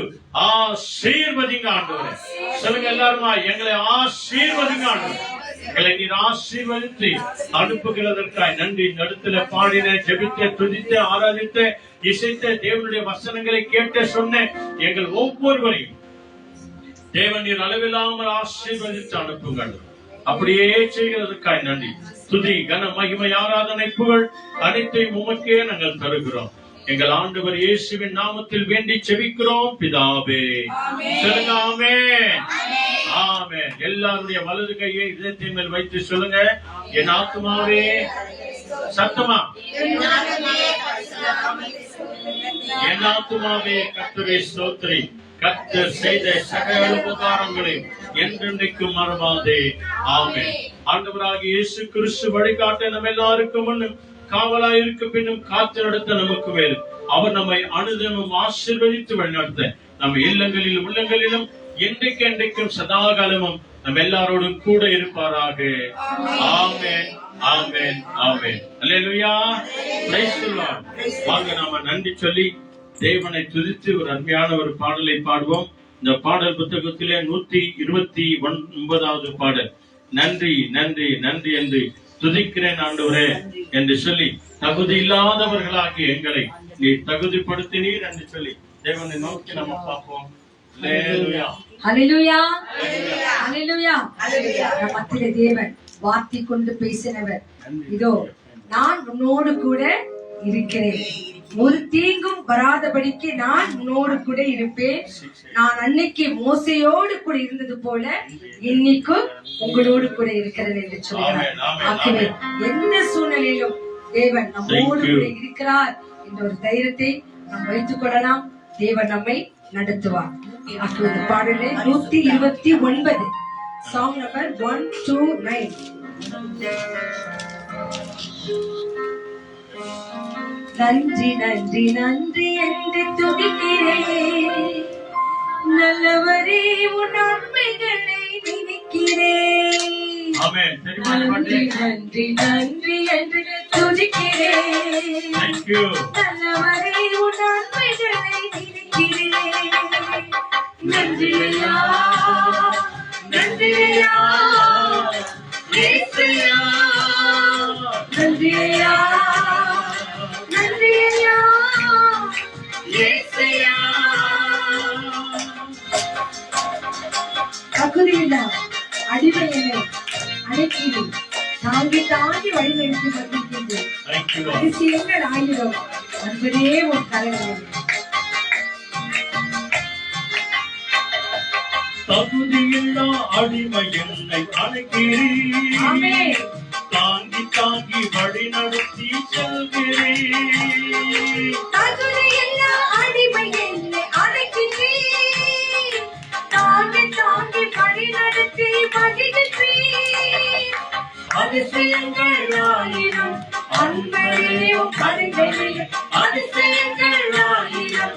ஆசீர்வதிங்க ஆண்டவரே. சொல்லுங்க எல்லாருமா, எங்களை ஆசீர்வதிங்க ஆண்டவரே. எங்களை நீர் ஆசீர்வதித்து அனுப்புகிறதற்காய் நன்றி. நடுத்துல பாடின, ஜெபித்த, துதித்த, ஆராதித்த, இசைத்த, தேவனுடைய வசனங்களை கேட்ட சொன்ன எங்கள் ஒவ்வொருவரையும் தேவன் நீர் அளவில்லாமல் ஆசீர்வதித்து அனுப்புங்கள். அப்படியே செய்கிறதற்காய் நன்றி. துதி, கன, மகிமை, ஆராதனை, புகழ் அனைத்தையும் உமக்கே நாங்கள் தருகிறோம். எங்கள் ஆண்டவர் இயேசுவின் நாமத்தில் வேண்டி செபிக்கிறோம் பிதாவே. சொல்லுங்க ஆமென், ஆமென். எல்லாருடைய வலது கையை இதயத்தின் மேல் வைத்து சொல்லுங்க, என் ஆத்துமாவே, சத்தமா, என் ஆத்துமாவே கர்த்தரை ஸ்தோத்திரி. கர்த்தர் செய்த சகல உபகாரங்களையும் என்றென்றைக்கும் மறவாதே. ஆமென். ஆண்டவராகிய இயேசு கிறிஸ்து வழிகாட்ட நம்ம எல்லாருக்கும் முன்னும் காவலாய் இருக்க பின்னும் காத்து நடத்த நமக்கு மேலும் அவர் நம்மை அனுதினமும் ஆசீர்வதித்து வழிநடத்த நம்ம இல்லங்களிலும் உள்ளங்களிலும் என்றைக்கு என்றைக்கும் சதாகாலமும் நம்ம எல்லாரோடும் கூட இருப்பாராக. ஆமென், ஆமென், ஆமென். அல்லேலூயா, பிரைஸ் தி லார்ட். வாங்க நாம நன்றி சொல்லி தேவனை துதித்து ஒரு அருமையான ஒரு பாடலை பாடுவோம். இந்த பாடல் புத்தகத்திலே 129வது பாடல். நன்றி நன்றி நன்றி என்று துதிக்கிறேன் ஆண்டவரே என்று சொல்லி தகுதி இல்லாதவர்களாகிய எங்களை நீ தகுதிப்படுத்தினீர் என்று சொல்லி தேவனை நோக்கி நம்ம பார்ப்போம். அல்லேலூயா.
ஹalleluya ஹalleluya நம் மத்தியிலே தேவன் வார்த்தை கொண்டு பேசினவர். இதோ நான் உன்னோடு கூட இருக்கிறேன், ஒரு தீங்கும் வராதபடிக்கு நான் உன்னோடு கூட இருப்பேன். நான் அன்னைக்கு மோசையோடு கூட இருந்தது போல இன்னைக்கும் உங்களோடு கூட இருக்கிறேன் என்று சொல்கிறார். ஆகவே எந்த சூழ்நிலையிலும் தேவன் நம்மோடு கூட இருக்கிறார் என்ற ஒரு தைரியத்தை நாம் வைத்துக் கொள்ளலாம். தேவன் நம்மை நடத்துவார். ஆகவே இந்த பாடலே 129 சாங் நம்பர் 129. நன்றி நன்றி நன்றி என்று துதிக்கிறேன், நல்லவரே உன் நன்மைகளை நினைக்கிறேன்.
ஆமென்.
நன்றி நன்றி நன்றி என்று துதிக்கிறேன்,
Thank you.
நல்லவரே உன் நன்மைகளை நினைக்கிறேன். நன்றி ஐயா, நன்றி ஐயா, இயேசுயா. நன்றி ஐயா, நன்றி ஐயா, இயேசுயா. தகுதியில்லா அடிமையை அழைக்கிறேன், தாங்கி தாங்கி வழிநடத்தி வந்திருக்கின்றேன்.
Thank you.
அதிசயங்கள் ஆயிரம் அன்பரே ஒரு கலைஞர்.
தகுதியில்லா அடிமை என்னை அழைக்கிறேன்,
ஆமென்.
தாங்கி தாங்கி வழி நடத்தி செல்கிறேன்.
தகுதியில்லா அடிமை என்னை அழைக்கிறேன், தாங்கி தாங்கி வழி நடத்தி மகிழ்கிறேன். அதிசயங்கள் ஆயிரம் அன்பரேவும் கருங்களிலே, அதிசயங்கள் ஆயிரம்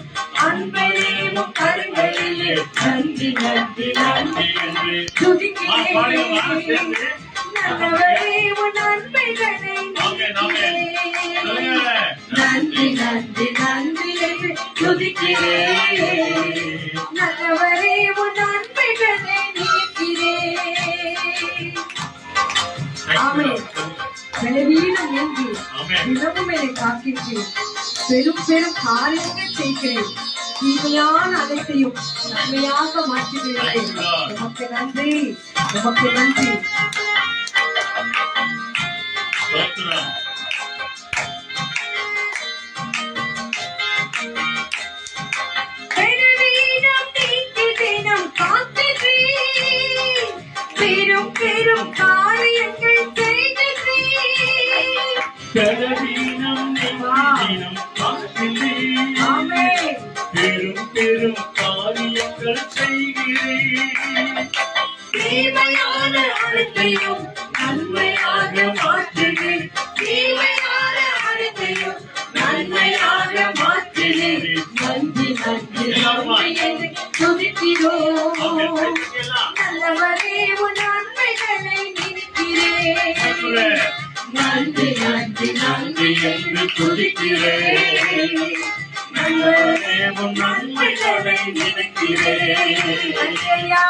அன்பரேவும் கருங்களிலே. நன்றி நன்றி நன்றி
என்று
துதிக்கிறேன், நல்லவரே உன் நன்மைகளை நினைக்கிறேன். நன்றி நன்றி நன்றி என்று துதிக்கிறேன், நல்லவரே உன் நன்மைகளை நினைக்கிறேன். ஆமென். பலவீனம் என்று தினமும் என்னை காக்கின்றேன், பெரும் பெரும் காரியங்கள் செய்கிறேன், தீமையான அனைத்தையும் நன்மையாக மாற்றுகிறேன். உமக்கு நன்றி, உமக்கு நன்றி.
ஸ்தோத்திரம்.
பலவீனம் நீக்கி தினம் காக்கிறேன், பெரும் பெரும் காரியங்கள் செய்கிறேன்.
பலவீனம் நீக்கி தினம் காக்கிறேன்,
ஆமென்.
பெரும் பெரும் காரியங்கள் செய்கிறேன்.
தீமையான அனைத்தையும் நன்மையாக மாற்றுகிறேன், தீமையான அனைத்தையும் நன்மையாக மாற்றுகிறேன். நன்றி நன்றி நன்றி என்று துதிக்கிறோம், நல்லவரே உன் நன்மைகளை நினைக்கிறேன். நன்றி நன்றி நன்றி என்று துதிக்கிறேன், நல்லவரே உன் நன்மைகளை நினைக்கிறேன். நன்றி ஐயா,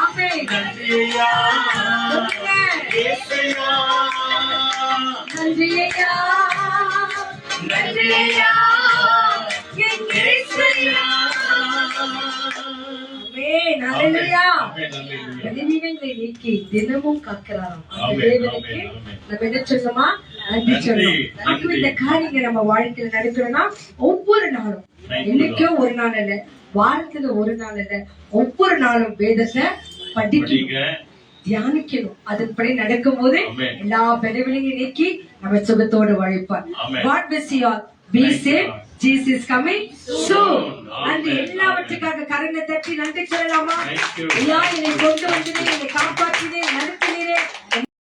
ஆமென். நன்றி ஐயா,
இயேசுயா.
நன்றி ஐயா, நன்றி ஐயா, என் இயேசுயா. ஆமென். ஹல்லேலூயா.
ஆமென், அல்லேலூயா.
பலவீனங்களை நீக்கி தினமும் காக்கிறாராம். அந்த
ஆமென்,
தேவனுக்கு
ஆமென், ஆமென்.
நம்ம என்ன சொல்லணுமா? நன்றி சொல்லணும். ஆகவே இந்த காரியங்கள் நம்ம வாழ்க்கையில நடக்கணும்னா ஒவ்வொரு நாளும், என்னைக்கோ ஒரு நாள் அல்ல, வாரத்துல ஒரு நாள் அல்ல, ஒவ்வொரு நாளும் வேதத்தை படிக்கணும்,
படிங்க.
தியானிக்கணும். அதன்படி நடக்கும் போது
ஆமென்.
எல்லா பலவீனங்களையும் நீக்கி நம்ம சுகத்தோடு வாழிப்பார்.
ஆமென்.
God bless you all. Be
Thank
safe.
you.
Jesus is coming soon.
Amen.
நன்றி. எல்லாவற்றுக்காக கரங்களை தட்டி நன்றி சொல்லலாமா?
Thank you.
ஐயா, என்னை கொண்டு வந்தீரே, என்னை காப்பாற்றினே, நடத்தினீரே,